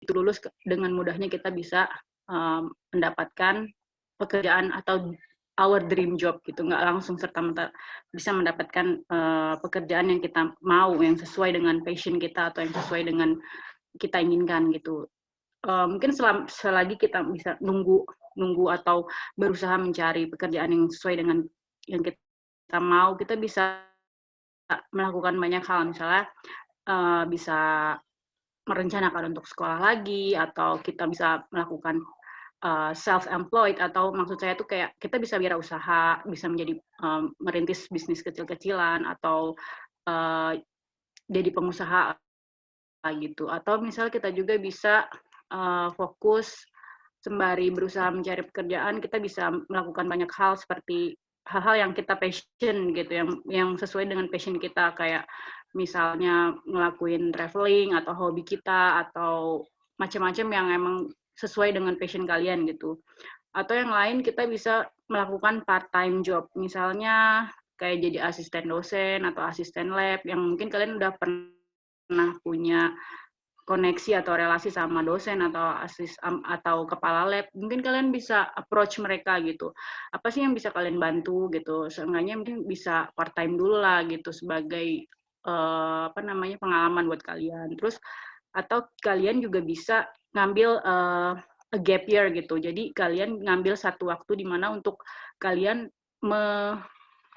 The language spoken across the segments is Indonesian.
lulus dengan mudahnya kita bisa mendapatkan pekerjaan atau our dream job gitu, nggak langsung serta-merta bisa mendapatkan pekerjaan yang kita mau, yang sesuai dengan passion kita atau yang sesuai dengan kita inginkan gitu. Mungkin selagi kita bisa nunggu atau berusaha mencari pekerjaan yang sesuai dengan yang kita mau, kita bisa melakukan banyak hal, misalnya bisa merencanakan untuk sekolah lagi, atau kita bisa melakukan self-employed, atau maksud saya tuh kayak kita bisa wirausaha, bisa menjadi merintis bisnis kecil-kecilan, atau jadi pengusaha gitu. Atau misal kita juga bisa fokus sembari berusaha mencari pekerjaan, kita bisa melakukan banyak hal seperti hal-hal yang kita passion gitu, yang sesuai dengan passion kita, kayak misalnya ngelakuin traveling atau hobi kita, atau macam-macam yang emang sesuai dengan passion kalian gitu. Atau yang lain, kita bisa melakukan part-time job, misalnya kayak jadi asisten dosen atau asisten lab, yang mungkin kalian udah pernah punya koneksi atau relasi sama dosen atau kepala lab, mungkin kalian bisa approach mereka gitu. Apa sih yang bisa kalian bantu gitu? Seenggaknya mungkin bisa part time dulu lah gitu, sebagai pengalaman buat kalian. Terus atau kalian juga bisa ngambil a gap year gitu. Jadi kalian ngambil satu waktu di mana untuk kalian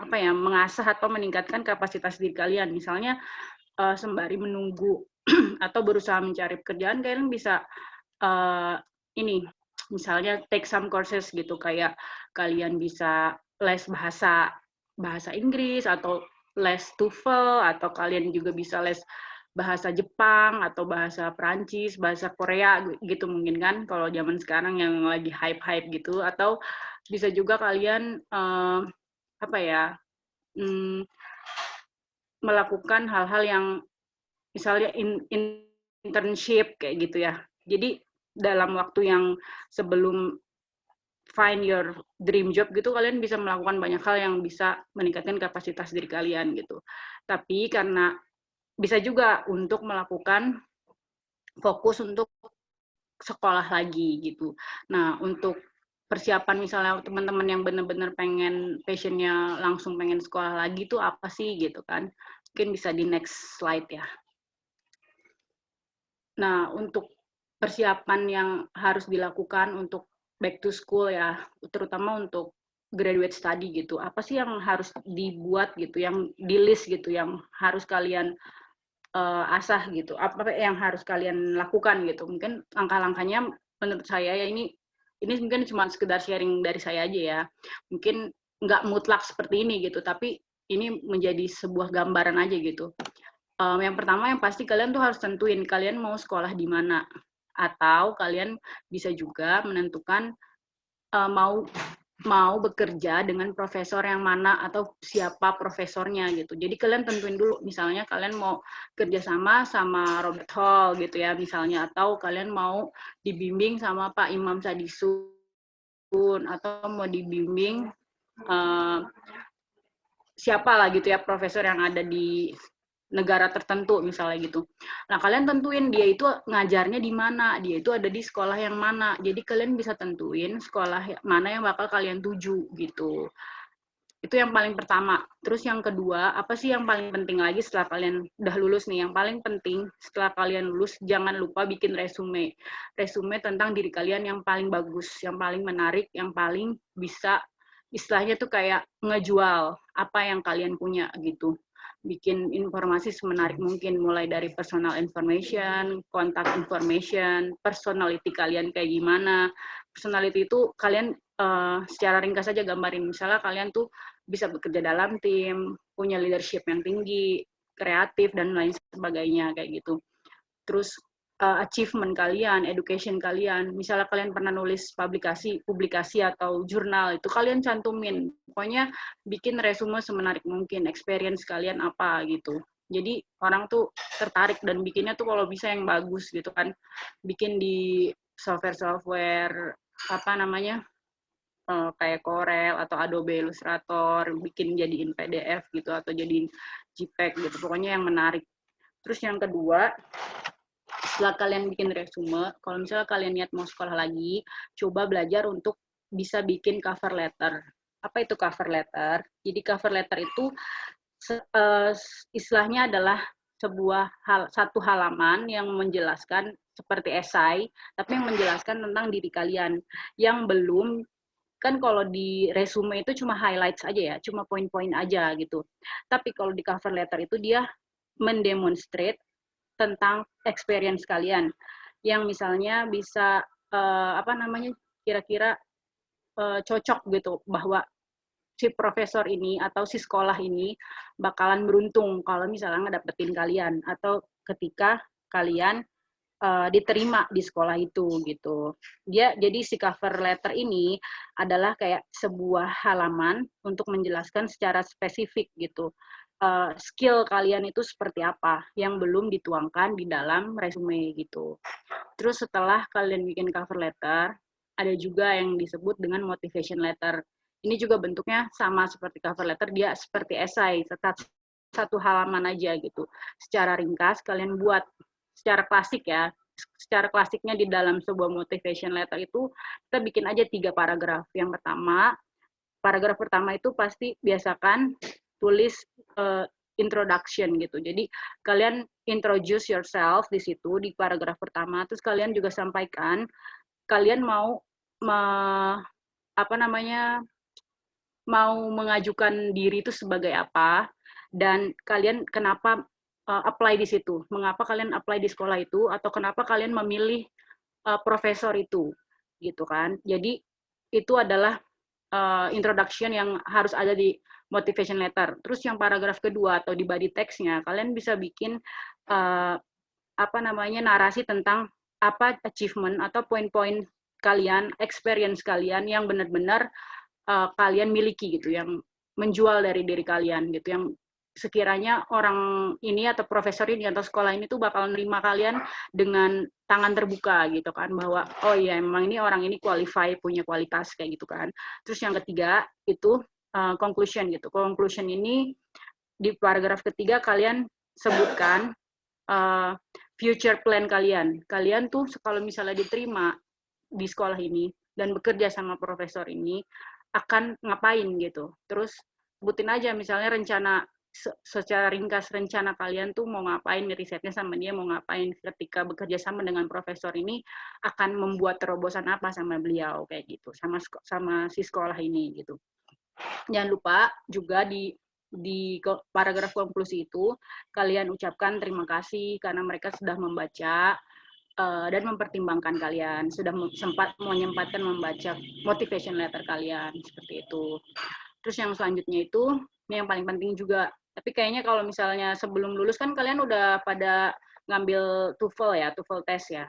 mengasah atau meningkatkan kapasitas diri kalian. Misalnya sembari menunggu atau berusaha mencari pekerjaan, kalian bisa misalnya take some courses gitu, kayak kalian bisa les bahasa Inggris, atau les TOEFL, atau kalian juga bisa les bahasa Jepang atau bahasa Perancis, bahasa Korea gitu mungkin kan, kalau zaman sekarang yang lagi hype-hype gitu. Atau bisa juga kalian melakukan hal-hal yang misalnya internship kayak gitu ya. Jadi dalam waktu yang sebelum find your dream job gitu, kalian bisa melakukan banyak hal yang bisa meningkatkan kapasitas diri kalian gitu. Tapi karena bisa juga untuk melakukan fokus untuk sekolah lagi gitu. Nah, untuk persiapan misalnya teman-teman yang benar-benar pengen passionnya langsung pengen sekolah lagi tuh apa sih gitu kan. Mungkin bisa di next slide ya. Nah, untuk persiapan yang harus dilakukan untuk back to school ya, terutama untuk graduate study gitu. Apa sih yang harus dibuat gitu, yang di list gitu, yang harus kalian asah gitu. Apa yang harus kalian lakukan gitu. Mungkin langkah-langkahnya menurut saya ya, ini mungkin cuma sekedar sharing dari saya aja ya. Mungkin nggak mutlak seperti ini gitu, tapi ini menjadi sebuah gambaran aja gitu. Yang pertama, yang pasti kalian tuh harus tentuin kalian mau sekolah di mana, atau kalian bisa juga menentukan mau bekerja dengan profesor yang mana atau siapa profesornya gitu. Jadi kalian tentuin dulu, misalnya kalian mau kerjasama sama Robert Hall gitu ya misalnya, atau kalian mau dibimbing sama Pak Imam Sadisun, atau mau dibimbing siapa lah gitu ya profesor yang ada di negara tertentu misalnya gitu. Nah, kalian tentuin dia itu ngajarnya di mana, dia itu ada di sekolah yang mana. Jadi kalian bisa tentuin sekolah mana yang bakal kalian tuju gitu. Itu yang paling pertama. Terus yang kedua, apa sih yang paling penting lagi setelah kalian udah lulus nih? Yang paling penting setelah kalian lulus, jangan lupa bikin resume. Resume tentang diri kalian yang paling bagus, yang paling menarik, yang paling bisa istilahnya tuh kayak ngejual apa yang kalian punya gitu. Bikin informasi semenarik mungkin, mulai dari personal information, contact information, personality kalian kayak gimana. Personality itu kalian secara ringkas saja gambarin, misalnya kalian tuh bisa bekerja dalam tim, punya leadership yang tinggi, kreatif, dan lain sebagainya kayak gitu. Terus achievement kalian, education kalian, misalnya kalian pernah nulis publikasi atau jurnal, itu kalian cantumin. Pokoknya bikin resume semenarik mungkin, experience kalian apa gitu. Jadi orang tuh tertarik dan bikinnya tuh kalau bisa yang bagus gitu kan. Bikin di software kayak Corel atau Adobe Illustrator, bikin jadiin PDF gitu atau jadiin JPEG gitu. Pokoknya yang menarik. Terus yang kedua, setelah kalian bikin resume, kalau misalnya kalian niat mau sekolah lagi, coba belajar untuk bisa bikin cover letter. Apa itu cover letter? Jadi cover letter itu istilahnya adalah satu halaman yang menjelaskan seperti esai, tapi yang menjelaskan tentang diri kalian yang belum, kan kalau di resume itu cuma highlights aja ya, cuma poin-poin aja gitu. Tapi kalau di cover letter itu dia mendemonstrate tentang experience kalian yang misalnya bisa kira-kira cocok gitu, bahwa si profesor ini atau si sekolah ini bakalan beruntung kalau misalnya ngedapetin kalian, atau ketika kalian diterima di sekolah itu gitu. Jadi si cover letter ini adalah kayak sebuah halaman untuk menjelaskan secara spesifik gitu skill kalian itu seperti apa yang belum dituangkan di dalam resume gitu. Terus setelah kalian bikin cover letter, ada juga yang disebut dengan motivation letter. Ini juga bentuknya sama seperti cover letter, dia seperti esai, satu halaman aja gitu. Secara ringkas kalian buat secara klasik ya. Secara klasiknya di dalam sebuah motivation letter itu kita bikin aja 3 paragraf. Yang pertama, paragraf pertama itu pasti biasakan tulis introduction gitu. Jadi kalian introduce yourself di situ di paragraf pertama, terus kalian juga sampaikan kalian mau mau mengajukan diri itu sebagai apa, dan kalian kenapa apply di situ, mengapa kalian apply di sekolah itu, atau kenapa kalian memilih profesor itu, gitu kan. Jadi itu adalah introduction yang harus ada di motivation letter. Terus yang paragraf kedua atau di body text-nya, kalian bisa bikin narasi tentang apa achievement atau poin-poin kalian, experience kalian yang benar-benar kalian miliki gitu, yang menjual dari diri kalian gitu, yang sekiranya orang ini atau profesor ini atau sekolah ini tuh bakal nerima kalian dengan tangan terbuka gitu kan, bahwa oh iya memang ini orang ini qualify, punya kualitas kayak gitu kan. Terus yang ketiga itu conclusion gitu. Conclusion ini di paragraf ketiga kalian sebutkan future plan kalian. Kalian tuh kalau misalnya diterima di sekolah ini dan bekerja sama profesor ini akan ngapain gitu. Terus sebutin aja misalnya rencana secara ringkas, rencana kalian tuh mau ngapain, risetnya sama dia mau ngapain ketika bekerja sama dengan profesor ini, akan membuat terobosan apa sama beliau kayak gitu, sama si sekolah ini gitu. Jangan lupa juga di paragraf konklusi itu kalian ucapkan terima kasih karena mereka sudah membaca dan mempertimbangkan kalian, sudah menyempatkan membaca motivation letter kalian, seperti itu. Terus yang selanjutnya itu, ini yang paling penting juga, tapi kayaknya kalau misalnya sebelum lulus kan kalian udah pada ngambil TOEFL ya, TOEFL test ya.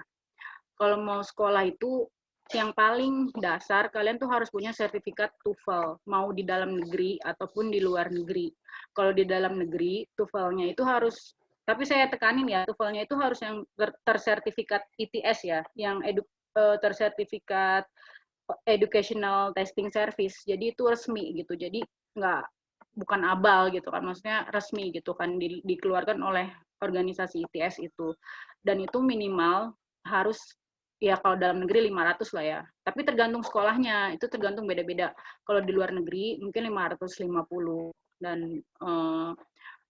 Kalau mau sekolah itu yang paling dasar kalian tuh harus punya sertifikat TOEFL, mau di dalam negeri ataupun di luar negeri. Kalau di dalam negeri, TOEFL-nya itu harus, tapi saya tekanin ya, TOEFL-nya itu harus yang tersertifikat ITS ya, yang tersertifikat Educational Testing Service. Jadi itu resmi gitu. Jadi bukan abal gitu kan, maksudnya resmi gitu kan, dikeluarkan oleh organisasi ITS itu. Dan itu minimal harus, ya kalau dalam negeri 500 lah ya. Tapi tergantung sekolahnya, itu tergantung beda-beda. Kalau di luar negeri mungkin 550. Dan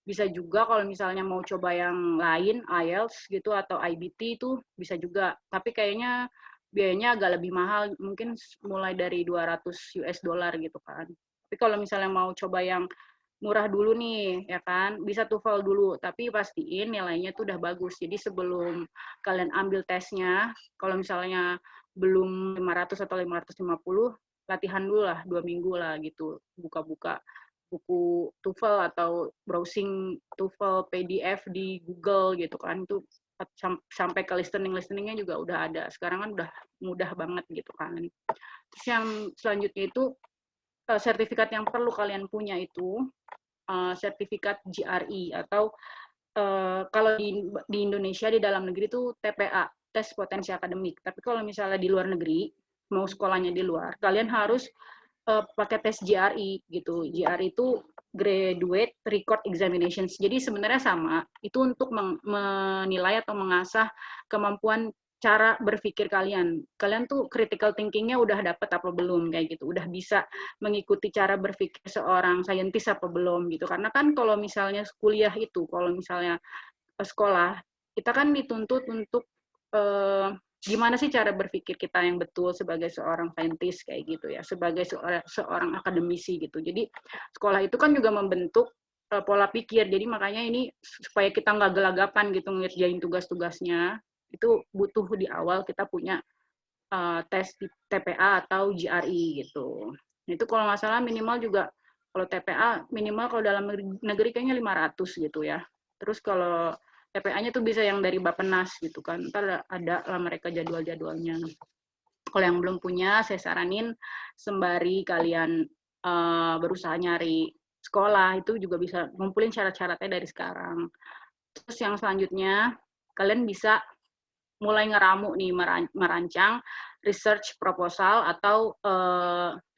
bisa juga kalau misalnya mau coba yang lain, IELTS gitu atau IBT itu bisa juga. Tapi kayaknya biayanya agak lebih mahal, mungkin mulai dari 200 US dollar gitu kan. Tapi kalau misalnya mau coba yang murah dulu nih, ya kan, bisa TOEFL dulu, tapi pastiin nilainya tuh udah bagus. Jadi sebelum kalian ambil tesnya, kalau misalnya belum 500 atau 550, latihan dulu lah 2 minggu lah gitu, buka-buka buku TOEFL atau browsing TOEFL PDF di Google gitu kan, itu sampai ke listeningnya juga udah ada. Sekarang kan udah mudah banget gitu kan. Terus yang selanjutnya itu sertifikat yang perlu kalian punya itu sertifikat GRE atau kalau di Indonesia di dalam negeri itu TPA, tes potensi akademik. Tapi kalau misalnya di luar negeri, mau sekolahnya di luar, kalian harus pakai tes GRE gitu. GRE itu Graduate Record Examinations. Jadi sebenarnya sama, itu untuk menilai atau mengasah kemampuan cara berpikir kalian. Kalian tuh critical thinking-nya udah dapet apa belum kayak gitu. Udah bisa mengikuti cara berpikir seorang saintis apa belum gitu. Karena kan kalau misalnya kuliah itu, kalau misalnya sekolah, kita kan dituntut untuk gimana sih cara berpikir kita yang betul sebagai seorang saintis kayak gitu ya, sebagai seorang akademisi gitu. Jadi sekolah itu kan juga membentuk pola pikir. Jadi makanya ini supaya kita nggak gelagapan gitu ngerjain tugas-tugasnya, itu butuh di awal kita punya tes TPA atau GRE gitu. Itu kalau nggak salah minimal juga kalau TPA minimal kalau dalam negeri kayaknya 500 gitu ya. Terus kalau TPA-nya tuh bisa yang dari Bappenas gitu kan. Ntar ada lah mereka jadwal-jadwalnya. Kalau yang belum punya, saya saranin sembari kalian berusaha nyari sekolah, itu juga bisa ngumpulin syarat-syaratnya dari sekarang. Terus yang selanjutnya, kalian bisa mulai ngeramu nih, merancang research proposal atau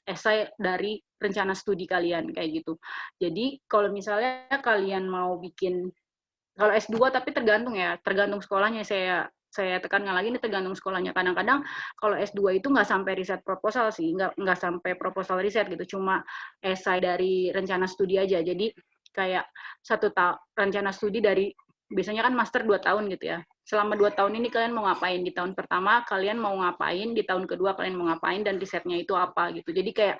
esai dari rencana studi kalian, kayak gitu. Jadi kalau misalnya kalian mau bikin kalau S2 tapi tergantung ya, tergantung sekolahnya. Saya tekankan lagi ini tergantung sekolahnya. Kadang-kadang kalau S2 itu nggak sampai riset proposal sih, nggak sampai proposal riset gitu, cuma esai dari rencana studi aja. Jadi kayak rencana studi dari biasanya kan master 2 tahun gitu ya. Selama 2 tahun ini kalian mau ngapain? Di tahun pertama kalian mau ngapain, di tahun kedua kalian mau ngapain, dan risetnya itu apa gitu. Jadi kayak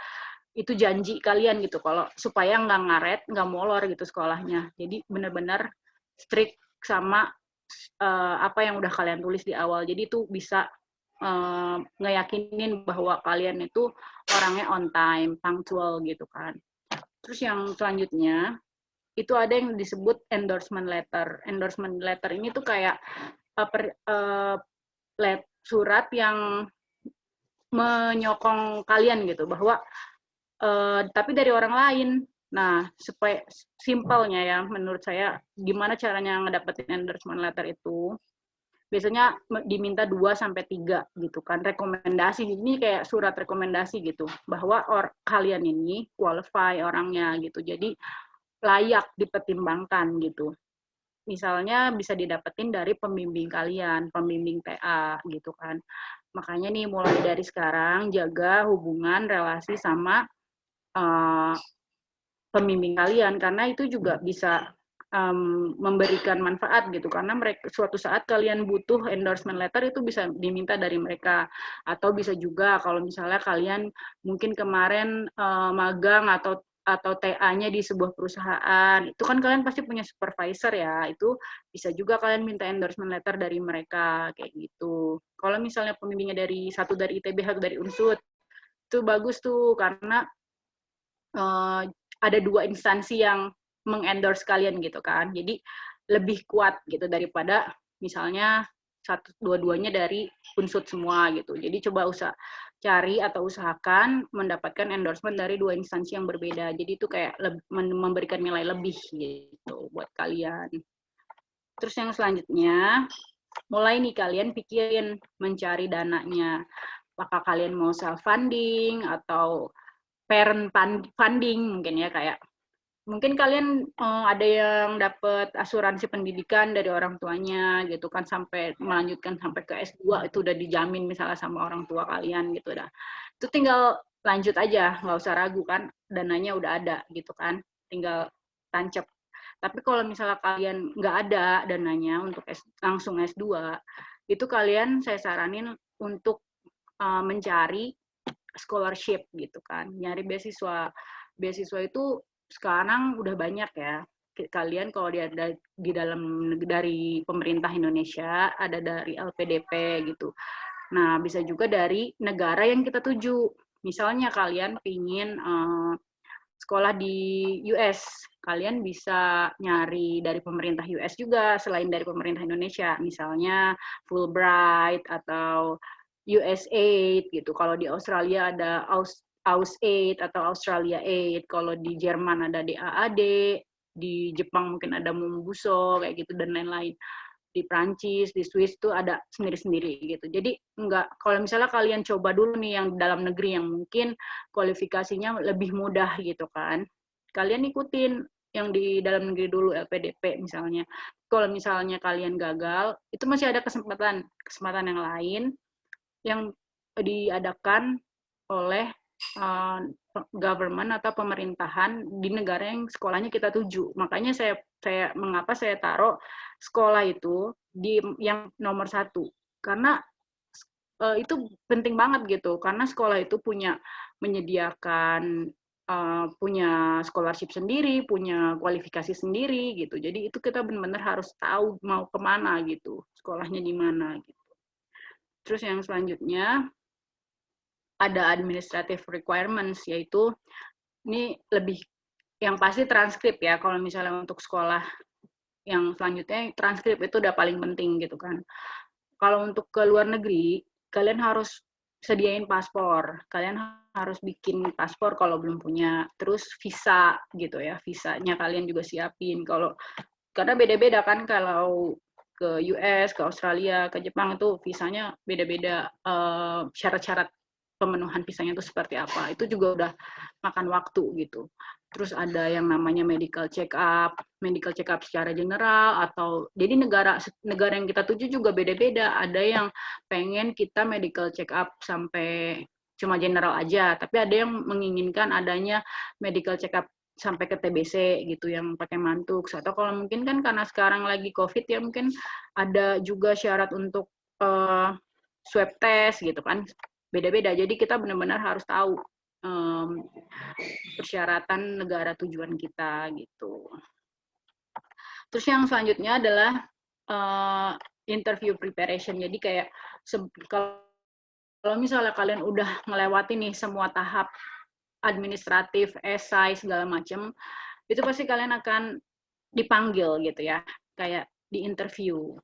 itu janji kalian gitu, kalau supaya nggak ngaret, nggak molor gitu sekolahnya. Jadi benar-benar strict sama apa yang udah kalian tulis di awal. Jadi itu bisa ngeyakinin bahwa kalian itu orangnya on time, punctual gitu kan. Terus yang selanjutnya itu ada yang disebut endorsement letter. Endorsement letter ini tuh kayak surat yang menyokong kalian gitu bahwa tapi dari orang lain. Nah, supaya simpelnya ya, menurut saya, gimana caranya ngedapetin endorsement letter itu? Biasanya diminta 2-3 gitu kan, rekomendasi. Ini kayak surat rekomendasi gitu, bahwa kalian ini qualify orangnya gitu. Jadi layak dipertimbangkan gitu. Misalnya bisa didapetin dari pembimbing kalian, pembimbing TA gitu kan. Makanya nih mulai dari sekarang jaga hubungan relasi sama pembimbing kalian, karena itu juga bisa memberikan manfaat gitu, karena mereka suatu saat kalian butuh endorsement letter itu bisa diminta dari mereka. Atau bisa juga kalau misalnya kalian mungkin kemarin magang atau TA-nya di sebuah perusahaan, itu kan kalian pasti punya supervisor ya, itu bisa juga kalian minta endorsement letter dari mereka kayak gitu. Kalau misalnya pembimbingnya dari ITB, satu dari Unsud, itu bagus tuh karena ada 2 instansi yang mengendorse kalian gitu kan. Jadi lebih kuat gitu daripada misalnya dua-duanya dari Unsud semua gitu. Jadi coba cari atau usahakan mendapatkan endorsement dari 2 instansi yang berbeda. Jadi itu kayak memberikan nilai lebih gitu buat kalian. Terus yang selanjutnya, mulai nih kalian pikirin mencari dananya. Apakah kalian mau self funding atau parent funding mungkin ya, kayak mungkin kalian ada yang dapat asuransi pendidikan dari orang tuanya gitu kan, sampai melanjutkan sampai ke S2 itu udah dijamin misalnya sama orang tua kalian gitu dah. Itu tinggal lanjut aja, nggak usah ragu kan, dananya udah ada gitu kan, tinggal tancap. Tapi kalau misalnya kalian nggak ada dananya untuk langsung S2, itu kalian saya saranin untuk mencari scholarship gitu kan, nyari beasiswa. Beasiswa itu sekarang udah banyak ya. Kalian kalau di dalam dari pemerintah Indonesia, ada dari LPDP gitu. Nah, bisa juga dari negara yang kita tuju. Misalnya kalian pingin sekolah di US, kalian bisa nyari dari pemerintah US juga selain dari pemerintah Indonesia. Misalnya Fulbright atau USAID gitu. Kalau di Australia ada AusAid atau Australia Aid. Kalau di Jerman ada DAAD, di Jepang mungkin ada Mumbuso kayak gitu dan lain-lain. di Prancis, di Swiss itu ada sendiri-sendiri gitu. Jadi kalau misalnya kalian coba dulu nih yang dalam negeri yang mungkin kualifikasinya lebih mudah gitu kan, kalian ikutin yang di dalam negeri dulu LPDP misalnya. Kalau misalnya kalian gagal, itu masih ada kesempatan yang lain yang diadakan oleh government atau pemerintahan di negara yang sekolahnya kita tuju. Makanya mengapa saya taruh sekolah itu di yang nomor 1, karena itu penting banget gitu, karena sekolah itu menyediakan punya scholarship sendiri, punya kualifikasi sendiri gitu. Jadi itu kita benar-benar harus tahu mau kemana gitu, sekolahnya di mana gitu. Terus yang selanjutnya ada administrative requirements, yaitu ini lebih yang pasti transkrip ya. Kalau misalnya untuk sekolah yang selanjutnya, transkrip itu udah paling penting gitu kan. Kalau untuk ke luar negeri, kalian harus sediain paspor. Kalian harus bikin paspor kalau belum punya. Terus visa gitu ya, visanya kalian juga siapin. Karena beda-beda kan, kalau ke US, ke Australia, ke Jepang itu visanya beda-beda, syarat-syarat pemenuhan visanya itu seperti apa. Itu juga udah makan waktu gitu. Terus ada yang namanya medical check up secara general, atau jadi negara yang kita tuju juga beda-beda. Ada yang pengen kita medical check up sampai cuma general aja, tapi ada yang menginginkan adanya medical check up sampai ke TBC gitu, yang pakai mantuk. Atau kalau mungkin kan karena sekarang lagi COVID ya, mungkin ada juga syarat untuk swab test gitu kan, beda-beda. Jadi kita benar-benar harus tahu persyaratan negara tujuan kita gitu. Terus yang selanjutnya adalah interview preparation. Jadi kayak kalau misalnya kalian udah melewati nih semua tahap administratif, esai, segala macam, itu pasti kalian akan dipanggil gitu ya, kayak di interview.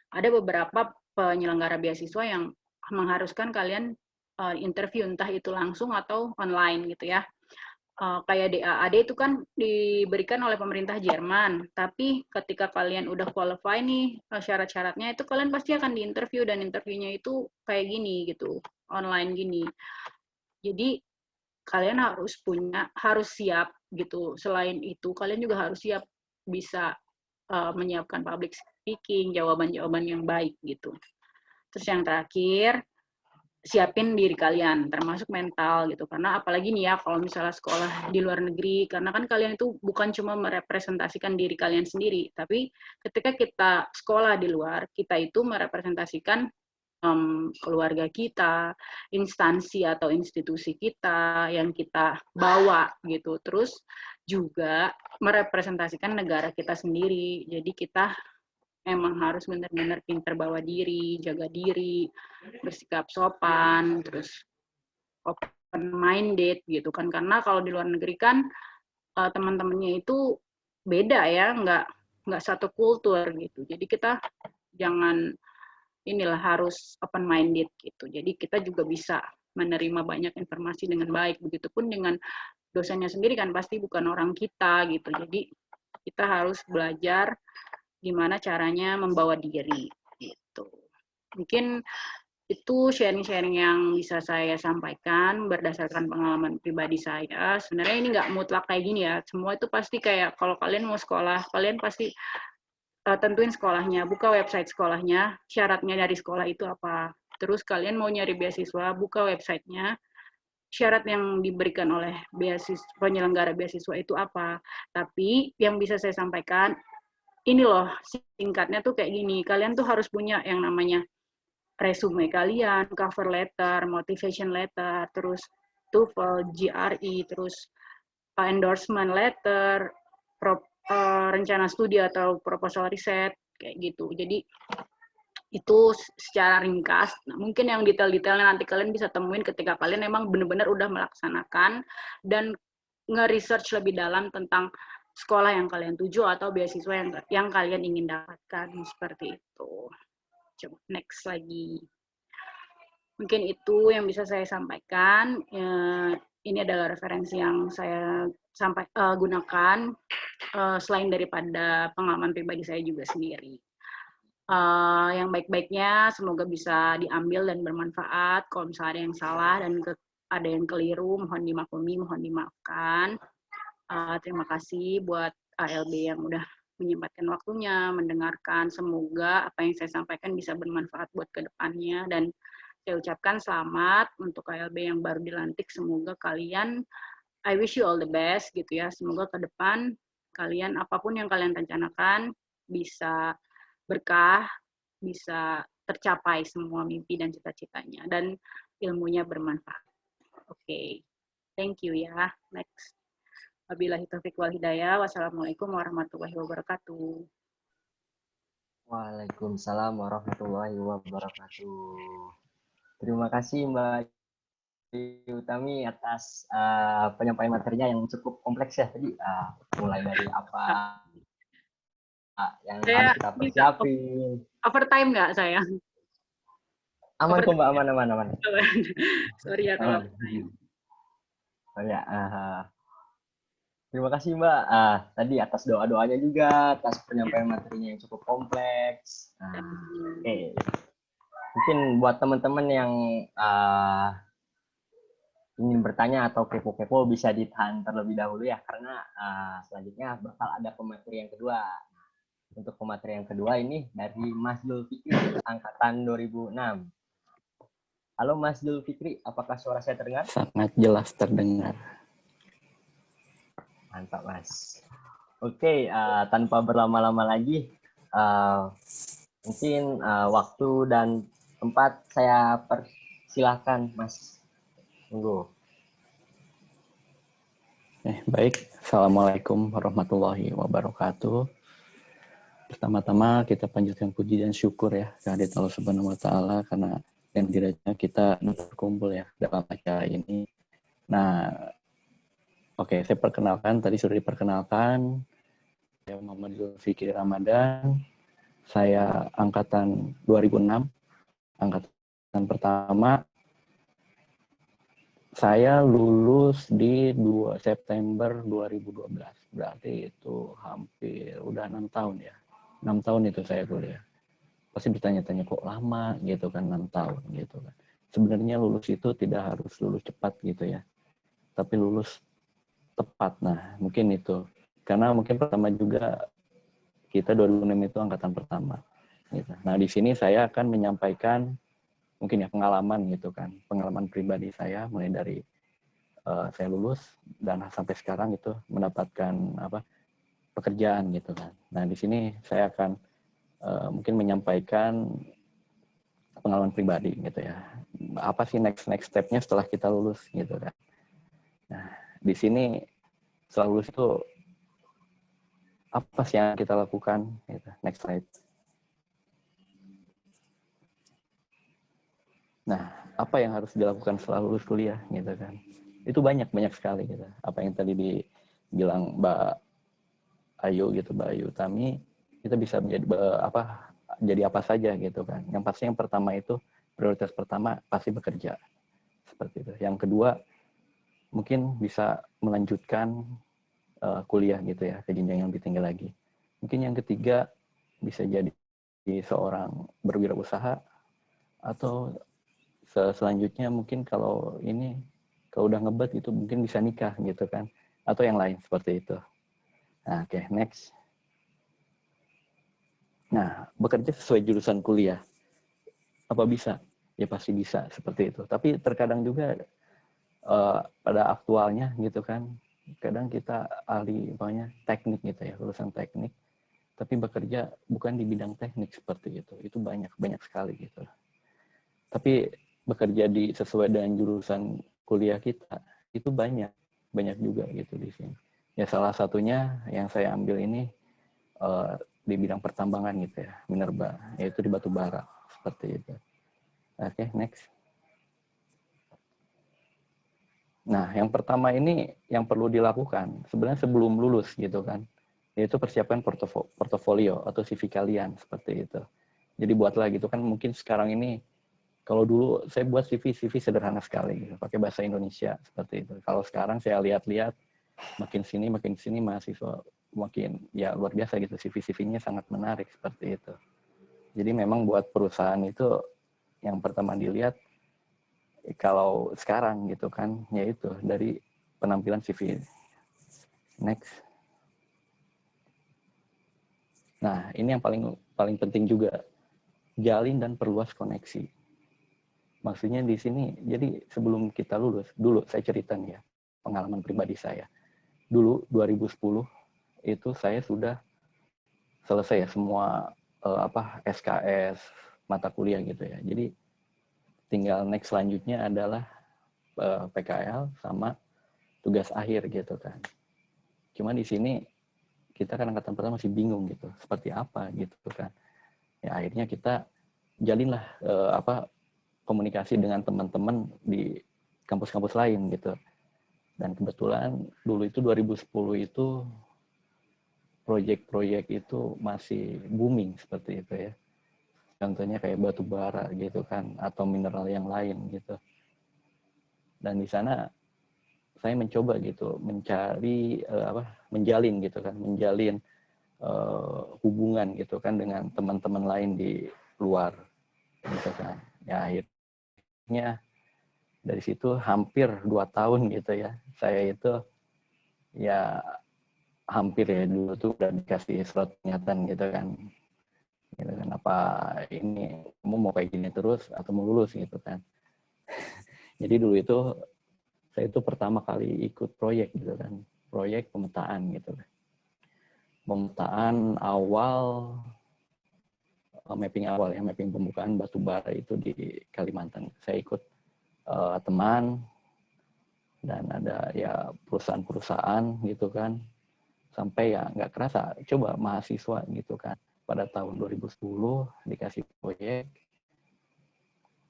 Ada beberapa penyelenggara beasiswa yang mengharuskan kalian interview, entah itu langsung atau online gitu ya. Kayak DAAD itu kan diberikan oleh pemerintah Jerman, tapi ketika kalian udah qualify nih syarat-syaratnya, itu kalian pasti akan diinterview, dan interviewnya itu kayak gini gitu, online gini. Jadi kalian harus siap gitu. Selain itu kalian juga harus siap bisa menyiapkan public speaking, jawaban-jawaban yang baik gitu. Terus yang terakhir, siapin diri kalian, termasuk mental gitu. Karena apalagi nih ya, kalau misalnya sekolah di luar negeri, karena kan kalian itu bukan cuma merepresentasikan diri kalian sendiri, tapi ketika kita sekolah di luar, kita itu merepresentasikan keluarga kita, instansi atau institusi kita yang kita bawa gitu. Terus juga merepresentasikan negara kita sendiri. Jadi kita emang harus benar-benar pintar bawa diri, jaga diri, bersikap sopan, terus open minded gitu kan. Karena kalau di luar negeri kan teman-temannya itu beda ya, nggak satu kultur gitu. Jadi kita jangan harus open minded gitu. Jadi kita juga bisa menerima banyak informasi dengan baik. Begitupun dengan dosennya sendiri kan pasti bukan orang kita gitu. Jadi kita harus belajar gimana caranya membawa diri gitu. Mungkin itu sharing-sharing yang bisa saya sampaikan berdasarkan pengalaman pribadi saya. Sebenarnya ini nggak mutlak kayak gini ya. Semua itu pasti kayak kalau kalian mau sekolah, kalian pasti tentuin sekolahnya, buka website sekolahnya, syaratnya dari sekolah itu apa. Terus kalian mau nyari beasiswa, buka websitenya, syarat yang diberikan oleh penyelenggara beasiswa itu apa. Tapi yang bisa saya sampaikan, ini loh singkatnya tuh kayak gini, kalian tuh harus punya yang namanya resume kalian, cover letter, motivation letter, terus TOEFL, GRE, terus endorsement letter, rencana studi atau proposal riset kayak gitu. Jadi itu secara ringkas. Nah, mungkin yang detail-detailnya nanti kalian bisa temuin ketika kalian memang benar-benar udah melaksanakan dan nge-research lebih dalam tentang sekolah yang kalian tuju atau beasiswa yang kalian ingin dapatkan, seperti itu. Coba next lagi. Mungkin itu yang bisa saya sampaikan. Ini adalah referensi yang saya gunakan selain daripada pengalaman pribadi saya juga sendiri. yang baik-baiknya semoga bisa diambil dan bermanfaat. Kalau misalnya ada yang salah dan ada yang keliru, mohon dimaklumi, mohon dimaafkan. Terima kasih buat ALB yang udah menyempatkan waktunya, mendengarkan. Semoga apa yang saya sampaikan bisa bermanfaat buat kedepannya. Dan saya ucapkan selamat untuk ALB yang baru dilantik. Semoga kalian, I wish you all the best gitu ya. Semoga ke depan kalian, apapun yang kalian rencanakan, bisa berkah, bisa tercapai semua mimpi dan cita-citanya. Dan ilmunya bermanfaat. Oke, thank you ya. Next. Wabillahi taufiq wal hidayah. Wassalamualaikum warahmatullahi wabarakatuh. Waalaikumsalam warahmatullahi wabarakatuh. Terima kasih Mbak Utami atas penyampaian materinya yang cukup kompleks ya tadi. Mulai dari apa yang Saya harus kita persiapin. Overtime nggak saya? Aman kok Mbak, aman. Sorry ya kalau overtime. Oh ya, terima kasih Mbak. Tadi atas doa-doanya juga, atas penyampaian materinya yang cukup kompleks. Oke. Mungkin buat teman-teman yang ingin bertanya atau kepo-kepo bisa ditahan terlebih dahulu ya, karena selanjutnya bakal ada pemateri yang kedua. Untuk pemateri yang kedua ini dari Mas Zulfikri, angkatan 2006. Halo Mas Zulfikri, apakah suara saya terdengar? Sangat jelas terdengar. Mantap Mas. Oke, tanpa berlama-lama lagi, mungkin waktu dan tempat saya persilahkan Mas. Tunggu. Baik, Assalamualaikum warahmatullahi wabarakatuh. Pertama-tama kita panjatkan puji dan syukur ya kehadirat Allah Subhanahu wa taala karena yang diranya kita berkumpul ya dalam acara ini. Nah, oke, saya perkenalkan, tadi sudah diperkenalkan. Saya Muhammad Zulfikri Ramadan. Saya angkatan 2006, angkatan pertama. Saya lulus di 2 September 2012. Berarti itu hampir udah 6 tahun ya. 6 tahun itu saya kuliah. Pasti bertanya-tanya kok lama gitu kan, 6 tahun gitu kan. Sebenarnya lulus itu tidak harus lulus cepat gitu ya. Tapi lulus tepat. Nah, mungkin itu. Karena mungkin pertama juga kita 2006 itu angkatan pertama. Gitu. Nah, di sini saya akan menyampaikan mungkin ya pengalaman gitu kan. Pengalaman pribadi saya mulai dari saya lulus dan sampai sekarang itu mendapatkan pekerjaan gitu kan. Nah, di sini saya akan mungkin menyampaikan pengalaman pribadi gitu ya. Apa sih next step-nya setelah kita lulus gitu kan. Nah, di sini setelah lulus itu apa sih yang kita lakukan gitu. Next slide. Nah, apa yang harus dilakukan setelah lulus kuliah gitu kan. Itu banyak sekali gitu. Apa yang tadi dibilang Mbak Ayu gitu, Mbak Ayu Utami, kita bisa menjadi jadi apa saja gitu kan. Yang pasti yang pertama itu prioritas pertama pasti bekerja. Seperti itu. Yang kedua mungkin bisa melanjutkan kuliah gitu ya ke jenjang yang lebih tinggi lagi. Mungkin yang ketiga bisa jadi seorang berwirausaha atau selanjutnya mungkin kalau udah ngebet itu mungkin bisa nikah gitu kan atau yang lain seperti itu. Nah, oke, next. Nah, bekerja sesuai jurusan kuliah. Apa bisa? Ya pasti bisa seperti itu. Tapi terkadang juga pada aktualnya gitu kan, kadang kita ahli teknik gitu ya, lulusan teknik, tapi bekerja bukan di bidang teknik seperti itu. Itu banyak sekali gitu. Tapi bekerja sesuai dengan jurusan kuliah kita itu banyak juga gitu di sini. Ya salah satunya yang saya ambil ini di bidang pertambangan gitu ya, minerba, yaitu di batu bara seperti itu. Oke, next. Nah, yang pertama ini yang perlu dilakukan sebenarnya sebelum lulus gitu kan, yaitu persiapkan portofolio atau CV kalian seperti itu. Jadi buatlah gitu kan, mungkin sekarang ini kalau dulu saya buat CV sederhana sekali gitu, pakai bahasa Indonesia seperti itu. Kalau sekarang saya lihat-lihat makin sini mahasiswa makin ya luar biasa gitu, CV-nya sangat menarik seperti itu. Jadi memang buat perusahaan itu yang pertama dilihat kalau sekarang gitu kan, yaitu dari penampilan CV. Next. Nah, ini yang paling penting juga, jalin dan perluas koneksi. Maksudnya di sini, jadi sebelum kita lulus, dulu saya cerita nih ya, pengalaman pribadi saya. Dulu 2010 itu saya sudah selesai ya semua SKS mata kuliah gitu ya. Jadi tinggal next selanjutnya adalah PKL sama tugas akhir gitu kan. Cuma di sini kita kan angkatan pertama masih bingung gitu, seperti apa gitu kan. Ya akhirnya kita jalinlah komunikasi dengan teman-teman di kampus-kampus lain gitu. Dan kebetulan dulu itu 2010 itu proyek-proyek itu masih booming seperti itu ya. Contohnya kayak batu bara gitu kan, atau mineral yang lain gitu. Dan di sana saya mencoba gitu, menjalin gitu kan, hubungan gitu kan dengan teman-teman lain di luar gitu kan. Ya akhirnya dari situ hampir 2 tahun gitu ya, saya itu ya hampir ya dulu tuh udah dikasih surat pernyataan gitu kan apa ini kamu mau kayak gini terus atau mau lulus gitu kan. Jadi dulu itu saya itu pertama kali ikut proyek gitu kan, proyek pemetaan gitu kan. Pemetaan awal, mapping awal ya, mapping pembukaan batu bara itu di Kalimantan. Saya ikut teman dan ada ya perusahaan-perusahaan gitu kan, sampai ya nggak kerasa coba mahasiswa gitu kan pada tahun 2010 dikasih proyek,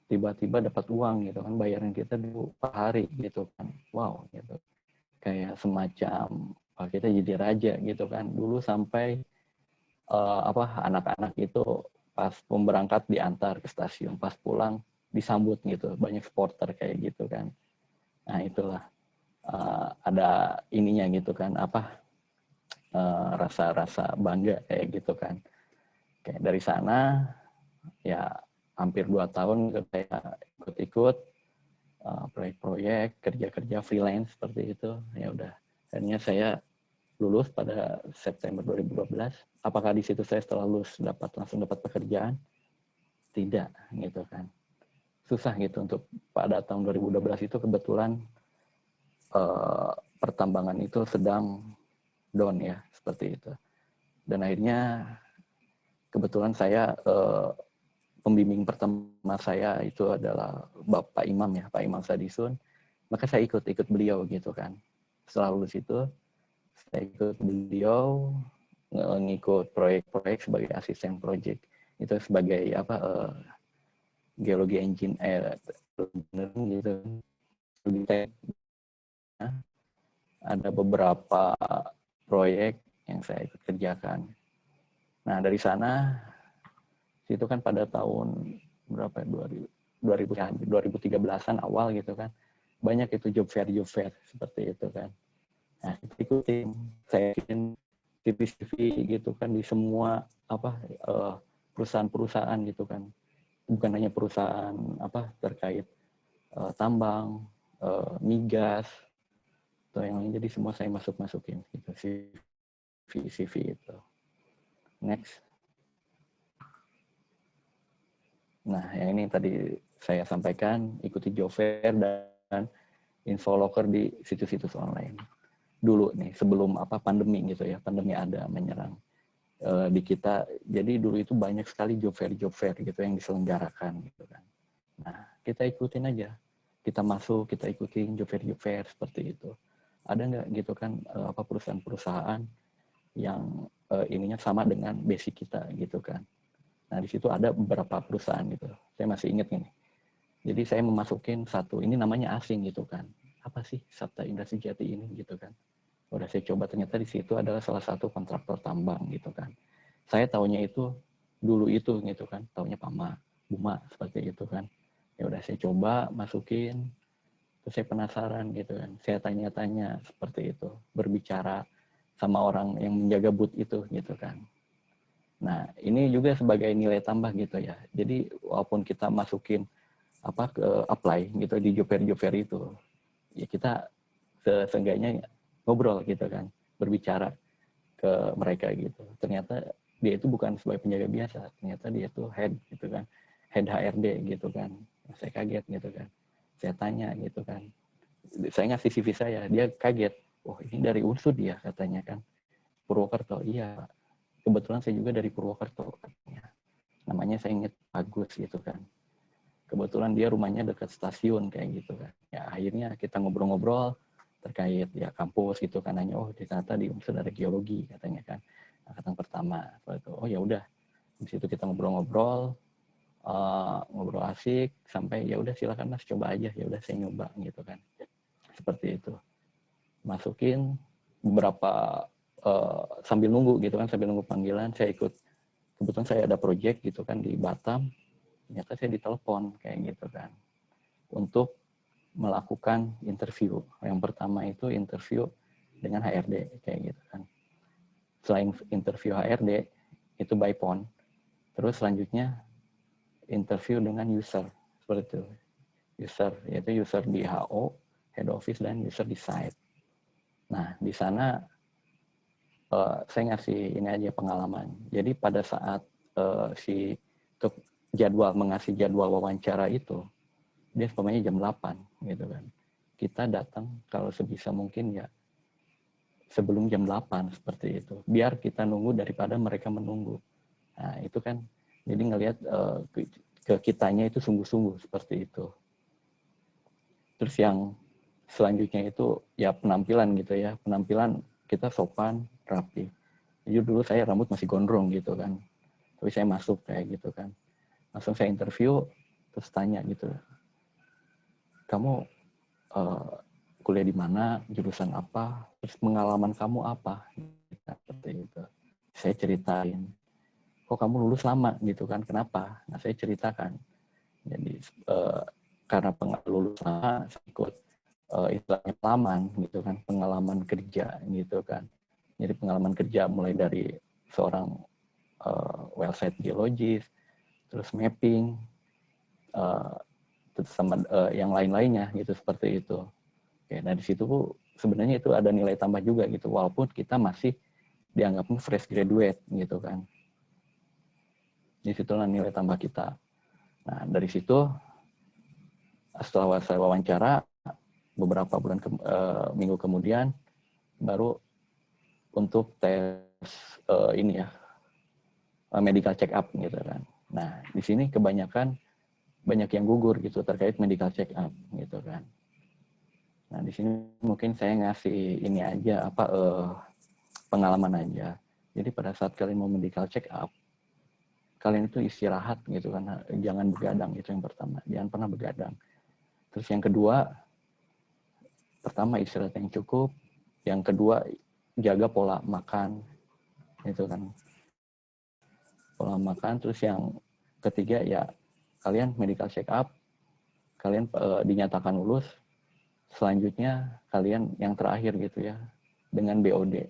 tiba-tiba dapat uang gitu kan, bayaran kita dulu per hari gitu kan, wow gitu, kayak semacam kita jadi raja gitu kan. Dulu sampai anak-anak itu pas berangkat diantar ke stasiun, pas pulang disambut gitu, banyak supporter kayak gitu kan. Nah itulah ada ininya gitu kan, rasa-rasa bangga kayak gitu kan. Kayak dari sana ya hampir 2 tahun saya ikut-ikut proyek-proyek, kerja-kerja freelance seperti itu. Ya udah, akhirnya saya lulus pada September 2012. Apakah di situ saya setelah lulus langsung dapat pekerjaan? Tidak, gitu kan. Susah gitu untuk pada tahun 2012 itu kebetulan pertambangan itu sedang down ya, seperti itu. Dan akhirnya kebetulan saya pembimbing pertama saya itu adalah Bapak Imam ya, Pak Imam Sadisun. Maka saya ikut beliau gitu kan. Setelah lulus itu saya ikut beliau ngikut proyek-proyek sebagai asisten proyek. Itu sebagai geologi engineer gitu. Ada beberapa proyek yang saya ikut kerjakan. Nah, dari sana itu kan pada tahun berapa 2013-an awal gitu kan. Banyak itu job fair seperti itu kan. Nah, ikutin saya CV gitu kan di semua perusahaan-perusahaan gitu kan. Bukan hanya perusahaan terkait tambang, migas atau yang lain, jadi semua saya masukin gitu CV itu. Next. Nah, yang ini tadi saya sampaikan, ikuti job fair dan info locker di situs-situs online. Dulu nih, sebelum pandemi gitu ya, pandemi ada menyerang di kita. Jadi dulu itu banyak sekali job fair gitu yang diselenggarakan gitu kan. Nah, kita ikutin aja. Kita masuk, kita ikutin job fair seperti itu. Ada nggak gitu kan perusahaan-perusahaan yang ininya sama dengan basic kita gitu kan. Nah, di situ ada beberapa perusahaan gitu. Saya masih ingat ini. Jadi saya memasukin satu, ini namanya asing gitu kan. Apa sih Sabta Indah Sejati ini gitu kan. Udah saya coba, ternyata di situ adalah salah satu kontraktor tambang gitu kan. Saya taunya itu dulu itu gitu kan, taunya Pama, Buma seperti itu kan. Ya udah saya coba masukin, terus saya penasaran gitu kan. Saya tanya-tanya seperti itu, berbicara sama orang yang menjaga booth itu gitu kan. Nah, ini juga sebagai nilai tambah gitu ya. Jadi walaupun kita masukin ke apply gitu di job fair itu, ya kita seenggaknya ngobrol gitu kan, berbicara ke mereka gitu. Ternyata dia itu bukan sebagai penjaga biasa, ternyata dia itu head gitu kan, head HRD gitu kan. Saya kaget gitu kan. Saya tanya gitu kan. Saya ngasih CV saya, dia kaget. Oh, ini dari Unsur dia katanya kan. Purwokerto. Iya, kebetulan saya juga dari Purwokerto katanya. Namanya saya ingat Agus gitu kan. Kebetulan dia rumahnya dekat stasiun kayak gitu kan. Ya akhirnya kita ngobrol-ngobrol terkait ya kampus gitu kan, nanya oh ternyata di Unsur ada geologi katanya kan, angkatan pertama. Oh ya udah, di situ kita ngobrol-ngobrol, ngobrol asik sampai ya udah silakan Mas coba aja, ya udah saya nyoba gitu kan. Seperti itu. Masukin beberapa sambil nunggu gitu kan, sambil nunggu panggilan saya ikut. Kebetulan saya ada project gitu kan di Batam, ternyata saya ditelepon kayak gitu kan untuk melakukan interview. Yang pertama itu interview dengan HRD kayak gitu kan. Selain interview HRD itu by phone, terus selanjutnya interview dengan user seperti itu. User yaitu user di HO, head office, dan user di site. Nah di sana saya ngasih ini aja pengalaman. Jadi pada saat si mengasih jadwal wawancara itu, dia semuanya jam 8 gitu kan. Kita datang kalau sebisa mungkin ya sebelum jam 8 seperti itu. Biar kita nunggu daripada mereka menunggu. Nah, itu kan jadi ngelihat ke kitanya itu sungguh-sungguh seperti itu. Terus yang selanjutnya itu ya penampilan gitu ya. Penampilan kita sopan, rapi. Jadi dulu saya rambut masih gondrong gitu kan. Tapi saya masuk kayak gitu kan. Langsung saya interview, terus tanya gitu. Kamu kuliah di mana, jurusan apa, terus pengalaman kamu apa, seperti itu. Saya ceritain, kok kamu lulus lama gitu kan, kenapa? Nah saya ceritakan, jadi karena lulus lama, saya ikut istilahnya pengalaman gitu kan, pengalaman kerja gitu kan. Jadi pengalaman kerja mulai dari seorang well site geologis, terus mapping, terus sama yang lain-lainnya gitu seperti itu. Oke, nah di situ sebenarnya itu ada nilai tambah juga gitu, walaupun kita masih dianggapnya fresh graduate gitu kan. Di situlah nilai tambah kita. Nah dari situ setelah saya wawancara beberapa minggu kemudian baru untuk tes ini ya medical check up gitu kan. Nah di sini kebanyakan banyak yang gugur gitu terkait medical check up gitu kan. Nah, di sini mungkin saya ngasih ini aja pengalaman aja. Jadi pada saat kalian mau medical check up, kalian itu istirahat gitu kan, jangan begadang, itu yang pertama. Jangan pernah begadang. Terus yang kedua, pertama istirahat yang cukup, yang kedua jaga pola makan, itu kan. Pola makan, terus yang ketiga ya kalian medical check up, kalian dinyatakan lulus, selanjutnya kalian yang terakhir gitu ya, dengan BOD.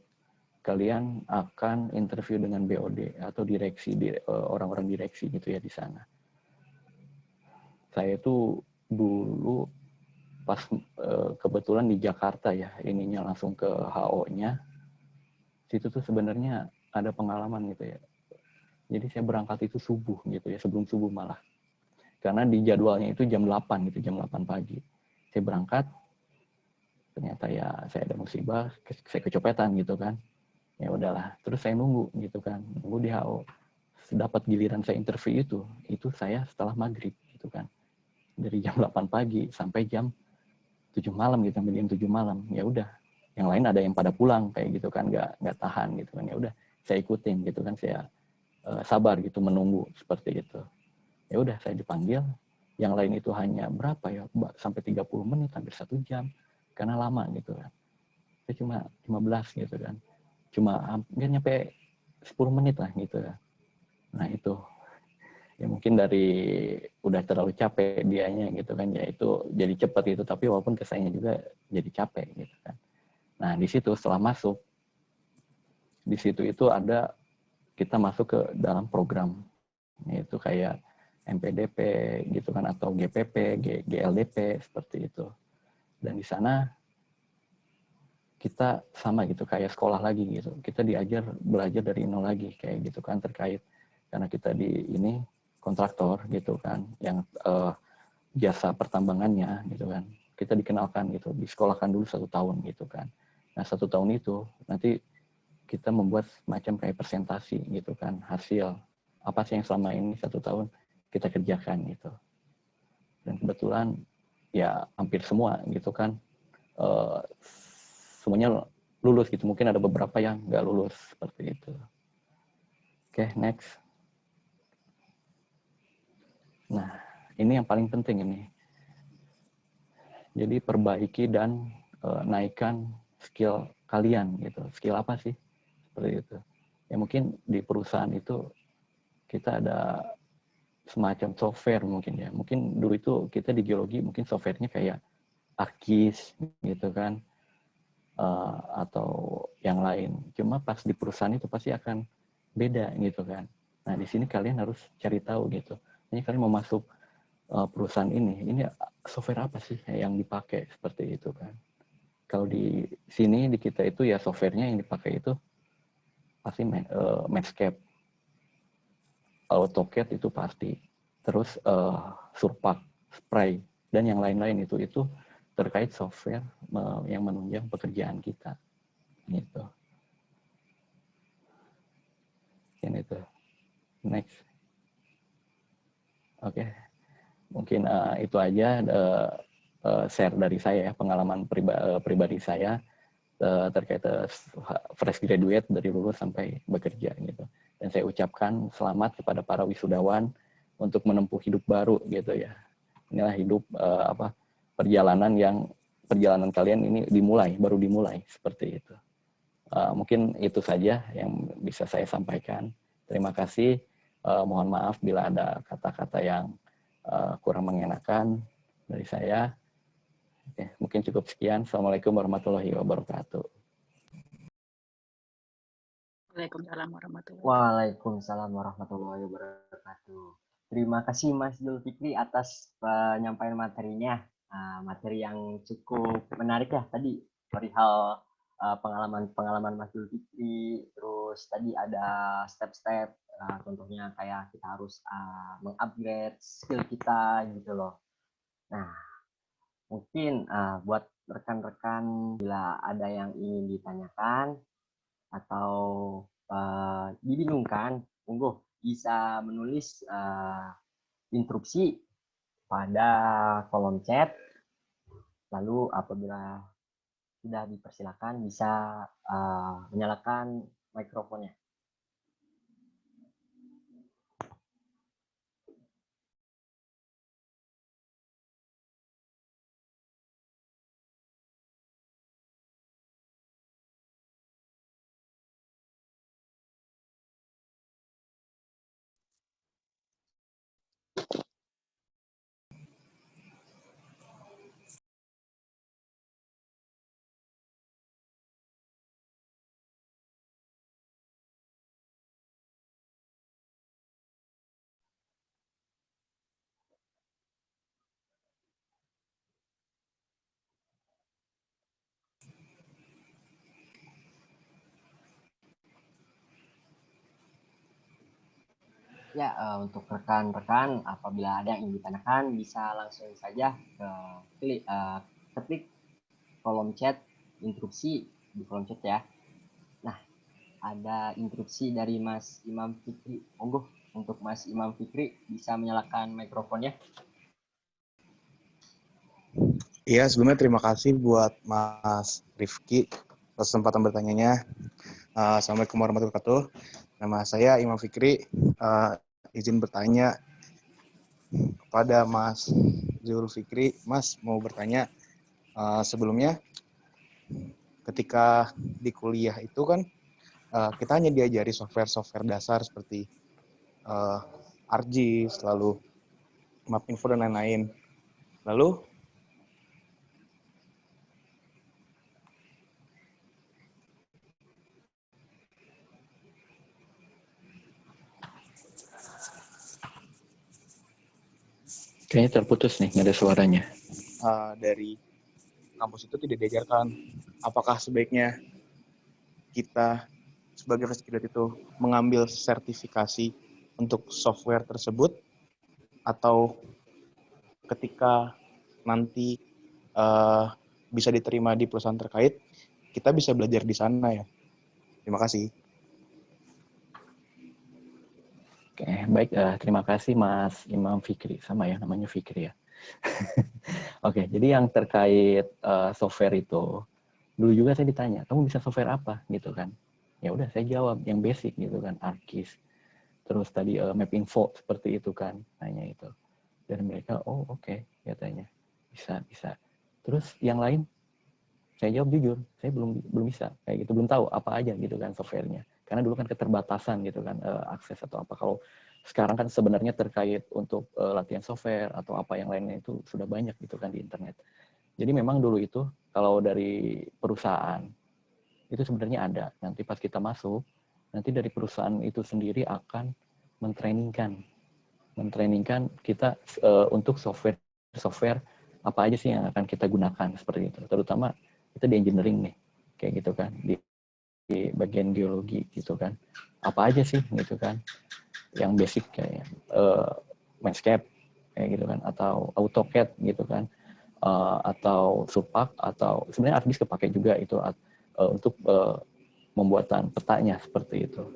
Kalian akan interview dengan BOD atau direksi, orang-orang direksi gitu ya di sana. Saya itu dulu pas kebetulan di Jakarta ya, ininya langsung ke HO-nya. Situ tuh sebenarnya ada pengalaman gitu ya. Jadi saya berangkat itu subuh gitu ya, sebelum subuh malah. Karena di jadwalnya itu jam 8 gitu, jam 8 pagi. Saya berangkat, ternyata ya saya ada musibah, saya kecopetan gitu kan. Ya udahlah, terus saya nunggu gitu kan, nunggu di HO. Dapat giliran saya interview itu saya setelah maghrib gitu kan. Dari jam 8 pagi sampai jam 7 malam gitu, sampai jam 7 malam. Ya udah, yang lain ada yang pada pulang kayak gitu kan, nggak tahan gitu kan. Ya udah, saya ikutin gitu kan, saya sabar gitu menunggu seperti itu. Ya udah, saya dipanggil. Yang lain itu hanya berapa ya, sampai 30 menit, hampir 1 jam. Karena lama gitu kan. Itu cuma 15 gitu kan. Cuma hampir nyampe 10 menit lah gitu ya. Nah itu ya mungkin dari udah terlalu capek dianya gitu kan, ya itu jadi cepat itu, tapi walaupun kesannya juga jadi capek gitu kan. Nah di situ setelah masuk, di situ itu ada kita masuk ke dalam program, yaitu kayak MPDP gitu kan, atau GPP, GLDP seperti itu. Dan di sana kita sama gitu, kayak sekolah lagi gitu. Kita belajar dari nol lagi kayak gitu kan, terkait karena kita di ini kontraktor gitu kan, yang jasa pertambangannya gitu kan. Kita dikenalkan gitu, disekolahkan dulu 1 tahun gitu kan. Nah 1 tahun itu nanti kita membuat semacam kayak presentasi gitu kan, hasil apa sih yang selama ini 1 tahun kita kerjakan gitu. Dan kebetulan ya hampir semua gitu kan, semuanya lulus gitu. Mungkin ada beberapa yang nggak lulus seperti itu. Oke, next. Nah, ini yang paling penting ini. Jadi perbaiki dan naikkan skill kalian gitu. Skill apa sih? Seperti itu. Ya mungkin di perusahaan itu kita ada semacam software mungkin ya. Mungkin dulu itu kita di geologi mungkin softwarenya kayak ArcGIS gitu kan, atau yang lain. Cuma pas di perusahaan itu pasti akan beda gitu kan. Nah di sini kalian harus cari tahu gitu. Ini kalian mau masuk perusahaan ini software apa sih yang dipakai seperti itu kan. Kalau di sini di kita itu ya softwarenya yang dipakai itu pasti Medscape, AutoCAD itu pasti. Terus Surpak, Spray, dan yang lain-lain itu terkait software yang menunjang pekerjaan kita. Gitu. Ini tuh. Next. Oke. Mungkin itu aja share dari saya ya, pengalaman pribadi saya terkait fresh graduate dari lulus sampai bekerja gitu. Dan saya ucapkan selamat kepada para wisudawan untuk menempuh hidup baru gitu ya. Inilah hidup perjalanan kalian ini baru dimulai seperti itu. Mungkin itu saja yang bisa saya sampaikan. Terima kasih. Mohon maaf bila ada kata-kata yang kurang mengenakan dari saya. Oke, mungkin cukup sekian. Assalamualaikum warahmatullahi wabarakatuh. Waalaikumsalam warahmatullahi wabarakatuh. Waalaikumsalam warahmatullahi wabarakatuh. Terima kasih Mas Zulfikri atas penyampaian materinya. Materi yang cukup menarik ya tadi, perihal pengalaman Mas Zulfikri. Terus tadi ada step-step, contohnya kayak kita harus mengupgrade skill kita gitu loh. Nah, mungkin buat rekan-rekan bila ada yang ingin ditanyakan atau dibingungkan, monggo bisa menulis instruksi pada kolom chat. Lalu apabila sudah dipersilakan bisa menyalakan mikrofonnya. Ya, untuk rekan-rekan apabila ada yang ingin ditanyakan bisa langsung saja ketik kolom chat instruksi di kolom chat ya. Nah, ada instruksi dari Mas Imam Fikri. Monggo untuk Mas Imam Fikri bisa menyalakan mikrofonnya. Iya, sebelumnya terima kasih buat Mas Rifki atas kesempatan bertanyanya. Assalamualaikum warahmatullahi wabarakatuh. Nama saya Imam Fikri. Izin bertanya kepada Mas Zulfikri. Mas mau bertanya, sebelumnya ketika di kuliah itu kan kita hanya diajari software dasar seperti ArcGIS, lalu Mapinfo dan lain-lain. Lalu Kayaknya terputus nih, nggak ada suaranya. Dari kampus itu tidak diajarkan. Apakah sebaiknya kita sebagai fresh graduate itu mengambil sertifikasi untuk software tersebut, atau ketika nanti bisa diterima di perusahaan terkait, kita bisa belajar di sana ya. Terima kasih. Oke, baik. Terima kasih Mas Imam Fikri. Sama ya, namanya Fikri ya. Oke, jadi yang terkait software itu, dulu juga saya ditanya, kamu bisa software apa gitu kan? Ya udah saya jawab yang basic gitu kan, ArcGIS. Terus tadi Mapinfo seperti itu kan, nanya itu. Dan mereka, oh oke, katanya bisa. Terus yang lain, saya jawab jujur, saya belum bisa kayak gitu, belum tahu apa aja gitu kan softwarenya. Karena dulu kan keterbatasan gitu kan akses atau apa. Kalau sekarang kan sebenarnya terkait untuk latihan software atau apa yang lainnya itu sudah banyak gitu kan di internet. Jadi memang dulu itu kalau dari perusahaan itu sebenarnya ada. Nanti pas kita masuk, nanti dari perusahaan itu sendiri akan mentrainingkan kita untuk software apa aja sih yang akan kita gunakan seperti itu. Terutama itu di engineering nih, kayak gitu kan, di bagian geologi gitu kan. Apa aja sih gitu kan, yang basic kayak Landscape kayak gitu kan, atau AutoCAD gitu kan, atau Supak, atau sebenarnya ArcGIS kepake juga itu untuk pembuatan petanya seperti itu.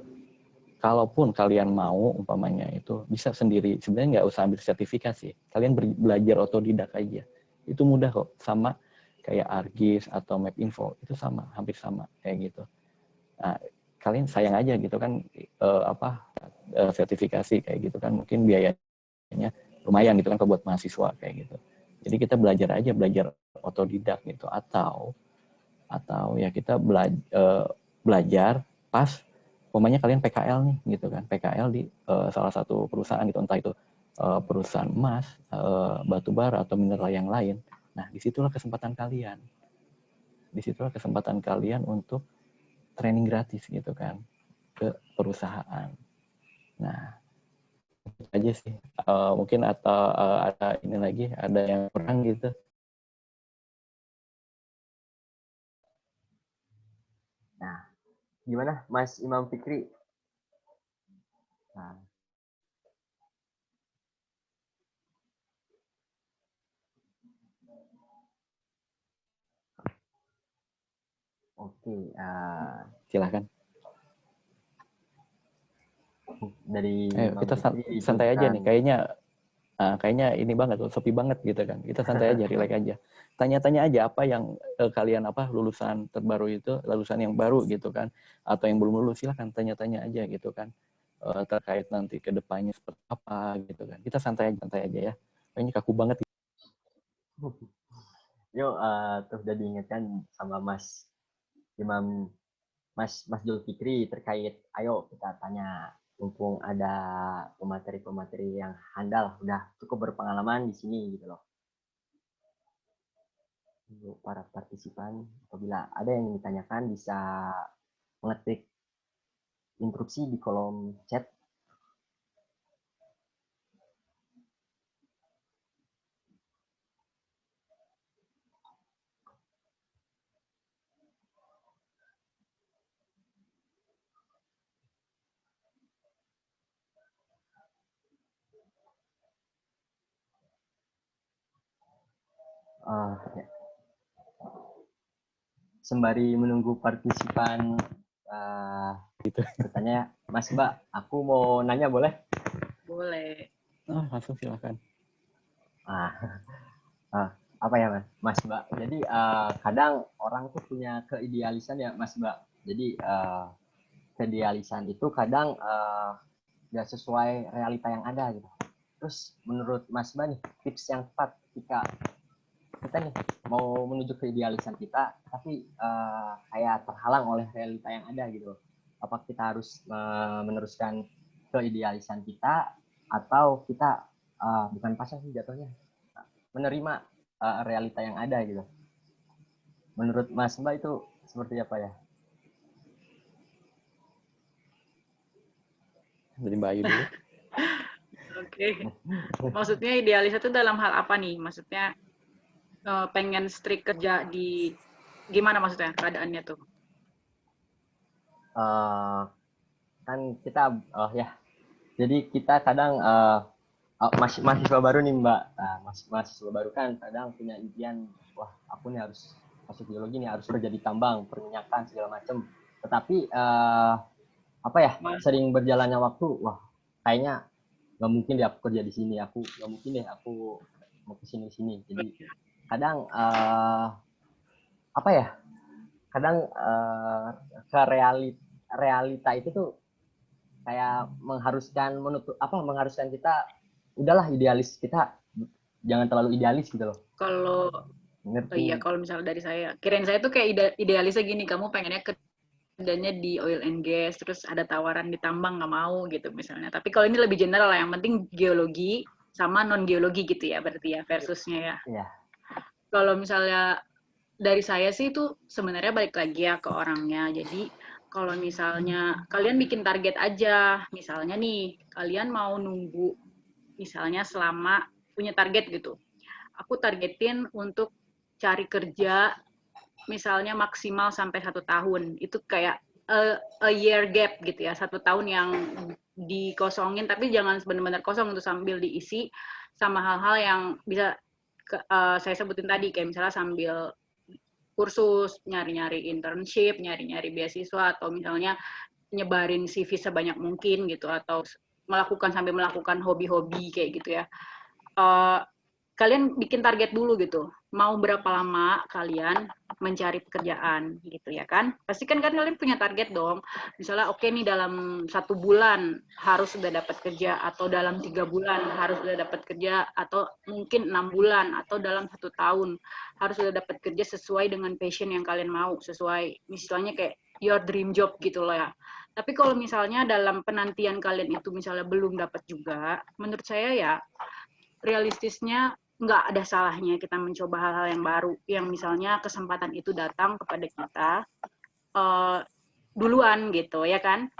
Kalaupun kalian mau umpamanya itu bisa sendiri, sebenarnya nggak usah ambil sertifikasi, kalian belajar otodidak aja, itu mudah kok, sama kayak ArcGIS atau Mapinfo itu sama, hampir sama kayak gitu. Nah, kalian sayang aja gitu kan sertifikasi kayak gitu kan, mungkin biayanya lumayan gitu kan kalau buat mahasiswa kayak gitu. Jadi kita belajar otodidak gitu, atau ya kita belajar pas umpamanya kalian PKL nih gitu kan, PKL di salah satu perusahaan gitu, entah itu perusahaan emas, batu bara atau mineral yang lain. Nah, disitulah kesempatan kalian untuk training gratis gitu kan ke perusahaan. Nah, itu aja sih. Mungkin atau ada ini lagi, ada yang kurang gitu. Nah, gimana Mas Imam Fikri? Nah, oke, Silahkan. dari Ayo Imam kita Fikri itu santai aja kan, nih, kayaknya ini banget, sepi banget gitu kan. Kita santai aja, relax aja. Tanya-tanya aja apa yang kalian lulusan terbaru itu, lulusan yang baru gitu kan, atau yang belum lulus, silahkan tanya-tanya aja gitu kan, terkait nanti ke depannya seperti apa gitu kan. Kita santai aja ya. Kayaknya kaku banget. yuk terus udah diingatkan sama Mas Imam, Mas Zulfikri terkait, ayo kita tanya, mumpung ada pemateri-pemateri yang handal, udah cukup berpengalaman di sini gitu loh. Untuk para partisipan, apabila ada yang ditanyakan bisa mengetik instruksi di kolom chat. Ya. Sembari menunggu partisipan Gitu. bertanya, Mas Mbak, aku mau nanya boleh? Boleh. Langsung silahkan. Apa ya Mas Mbak? Jadi kadang orang tuh punya keidealisan ya Mas Mbak. Jadi keidealisan itu kadang nggak sesuai realita yang ada gitu. Terus menurut Mas Mbak nih, tips yang tepat ketika kita nih mau menuju ke idealisan kita, tapi kayak terhalang oleh realita yang ada gitu. Apa kita harus meneruskan keidealisan kita, atau kita bukan pasang sih jatuhnya, menerima realita yang ada gitu. Menurut Mas Mbak itu seperti apa ya? Dari Mbak Ayu dulu. Oke. Maksudnya idealis itu dalam hal apa nih? Maksudnya pengen strict kerja di gimana maksudnya keadaannya tuh? Kan kita ya, jadi kita kadang mahasiswa baru nih Mbak. Nah, mahasiswa baru kan kadang punya impian, wah aku nih harus masuk geologi nih, harus kerja di tambang, perminyakan segala macam. Tetapi apa ya, sering berjalannya waktu, wah kayaknya nggak mungkin deh aku kerja di sini, aku nggak mungkin deh aku mau ke sini. Jadi kadang apa ya, kadang ke realita itu tuh kayak mengharuskan kita udahlah idealis, kita jangan terlalu idealis gitu loh. Kalau iya, kalau misalnya dari saya, kirain saya tuh kayak idealisnya gini, kamu pengennya kerjanya di oil and gas, terus ada tawaran di tambang nggak mau gitu misalnya. Tapi kalau ini lebih general lah, yang penting geologi sama non geologi gitu ya, berarti ya versusnya ya. Iya. Kalau misalnya dari saya sih itu sebenarnya balik lagi ya ke orangnya. Jadi kalau misalnya kalian bikin target aja, misalnya nih kalian mau nunggu misalnya selama punya target gitu. Aku targetin untuk cari kerja misalnya maksimal sampai 1 tahun. Itu kayak a year gap gitu ya, 1 tahun yang dikosongin, tapi jangan benar-benar kosong untuk sambil diisi sama hal-hal yang bisa saya sebutin tadi, kayak misalnya sambil kursus, nyari-nyari internship, nyari-nyari beasiswa, atau misalnya nyebarin CV sebanyak mungkin gitu, atau sambil melakukan hobi-hobi kayak gitu ya. Kalian bikin target dulu gitu. Mau berapa lama kalian mencari pekerjaan gitu ya kan? Pasti kan kalian punya target dong. Misalnya oke nih dalam 1 bulan harus sudah dapat kerja, atau dalam 3 bulan harus sudah dapat kerja, atau mungkin 6 bulan, atau dalam 1 tahun harus sudah dapat kerja sesuai dengan passion yang kalian mau, sesuai misalnya kayak your dream job gitu loh ya. Tapi kalau misalnya dalam penantian kalian itu misalnya belum dapat juga, menurut saya ya realistisnya nggak ada salahnya kita mencoba hal-hal yang baru, yang misalnya kesempatan itu datang kepada kita duluan gitu ya kan.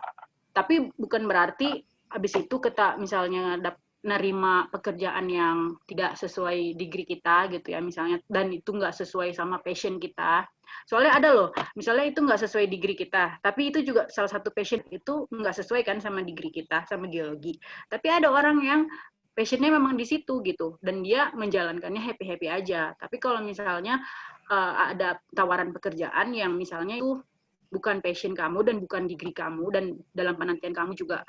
Tapi bukan berarti habis itu kita misalnya nerima pekerjaan yang tidak sesuai degree kita gitu ya misalnya, dan itu nggak sesuai sama passion kita. Soalnya ada loh, misalnya itu nggak sesuai degree kita, tapi itu juga salah satu passion, itu nggak sesuai kan sama degree kita, sama geologi. Tapi ada orang yang passionnya memang di situ gitu, dan dia menjalankannya happy-happy aja. Tapi kalau misalnya ada tawaran pekerjaan yang misalnya itu bukan passion kamu dan bukan degree kamu, dan dalam penantian kamu juga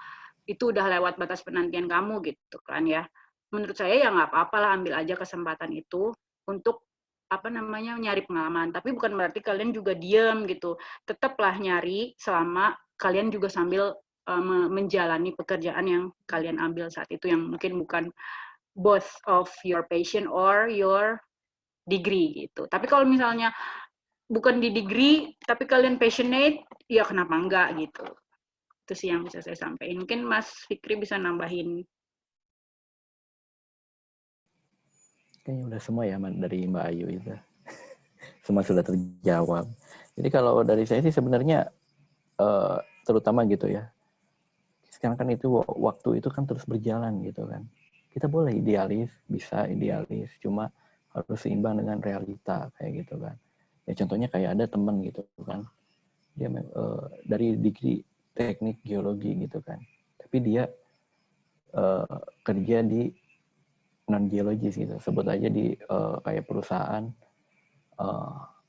itu udah lewat batas penantian kamu gitu kan ya. Menurut saya ya nggak apa-apa lah, ambil aja kesempatan itu untuk nyari pengalaman. Tapi bukan berarti kalian juga diem gitu. Tetaplah nyari selama kalian juga sambil menjalani pekerjaan yang kalian ambil saat itu, yang mungkin bukan both of your passion or your degree gitu. Tapi kalau misalnya bukan di degree tapi kalian passionate, ya kenapa enggak gitu. Itu sih yang bisa saya sampaikan. Mungkin Mas Fikri bisa nambahin. Kayaknya udah semua ya dari Mbak Ayu itu. Semua sudah terjawab. Jadi kalau dari saya sih sebenarnya terutama gitu ya. Sekarang kan itu waktu itu kan terus berjalan gitu kan. Kita boleh idealis, bisa idealis, cuma harus seimbang dengan realita kayak gitu kan. Ya contohnya kayak ada teman gitu kan. Dia dari degree teknik geologi gitu kan. Tapi dia kerja di non geologis gitu. Sebut aja di kayak perusahaan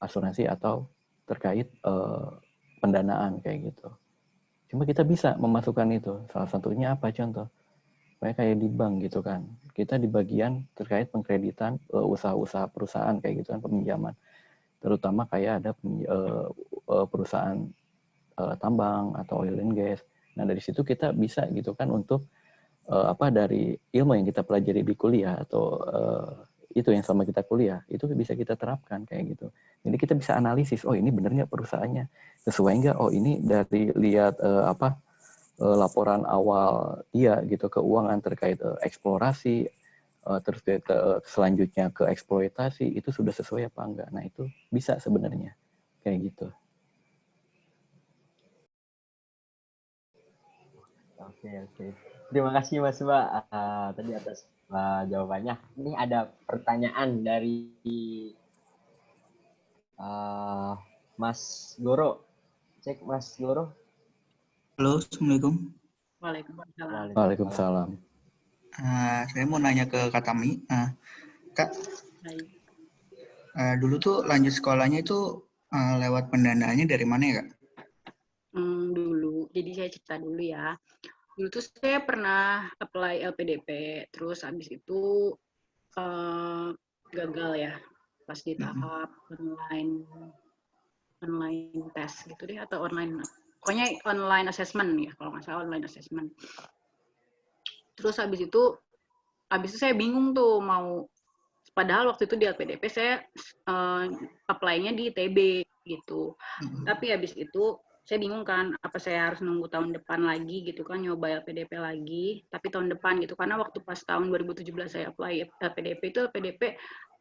asuransi atau terkait pendanaan kayak gitu. Cuma kita bisa memasukkan itu. Salah satunya apa contoh? Kayak di bank gitu kan. Kita di bagian terkait pengkreditan usaha-usaha perusahaan kayak gitu kan, peminjaman. Terutama kayak ada perusahaan tambang atau oil and gas. Nah dari situ kita bisa gitu kan untuk dari ilmu yang kita pelajari di kuliah atau itu yang sama kita kuliah itu bisa kita terapkan kayak gitu. Jadi kita bisa analisis, oh ini benar nggak perusahaannya, sesuai nggak, oh ini dari lihat laporan awal dia gitu keuangan terkait eksplorasi, terus selanjutnya ke eksploitasi itu sudah sesuai apa enggak. Nah itu bisa sebenarnya kayak gitu. Oke. Terima kasih Mas Mbak tadi atas jawabannya. Ini ada pertanyaan dari Mas Goro. Cek Mas Goro. Halo, Assalamualaikum. Waalaikumsalam. Waalaikumsalam. Saya mau nanya ke Kak Tami. Kak, Baik. dulu tuh lanjut sekolahnya itu lewat pendanaannya dari mana ya, Kak? Dulu, jadi saya cerita dulu ya. Dulu tuh saya pernah apply LPDP, terus habis itu gagal ya, pas di tahap online test gitu deh, atau pokoknya online assessment ya, kalau nggak salah online assessment. Terus habis itu saya bingung tuh padahal waktu itu di LPDP saya apply-nya di ITB gitu. Tapi habis itu saya bingung kan, apa saya harus nunggu tahun depan lagi gitu kan, nyoba LPDP lagi, tapi tahun depan gitu. Karena waktu pas tahun 2017 saya apply LPDP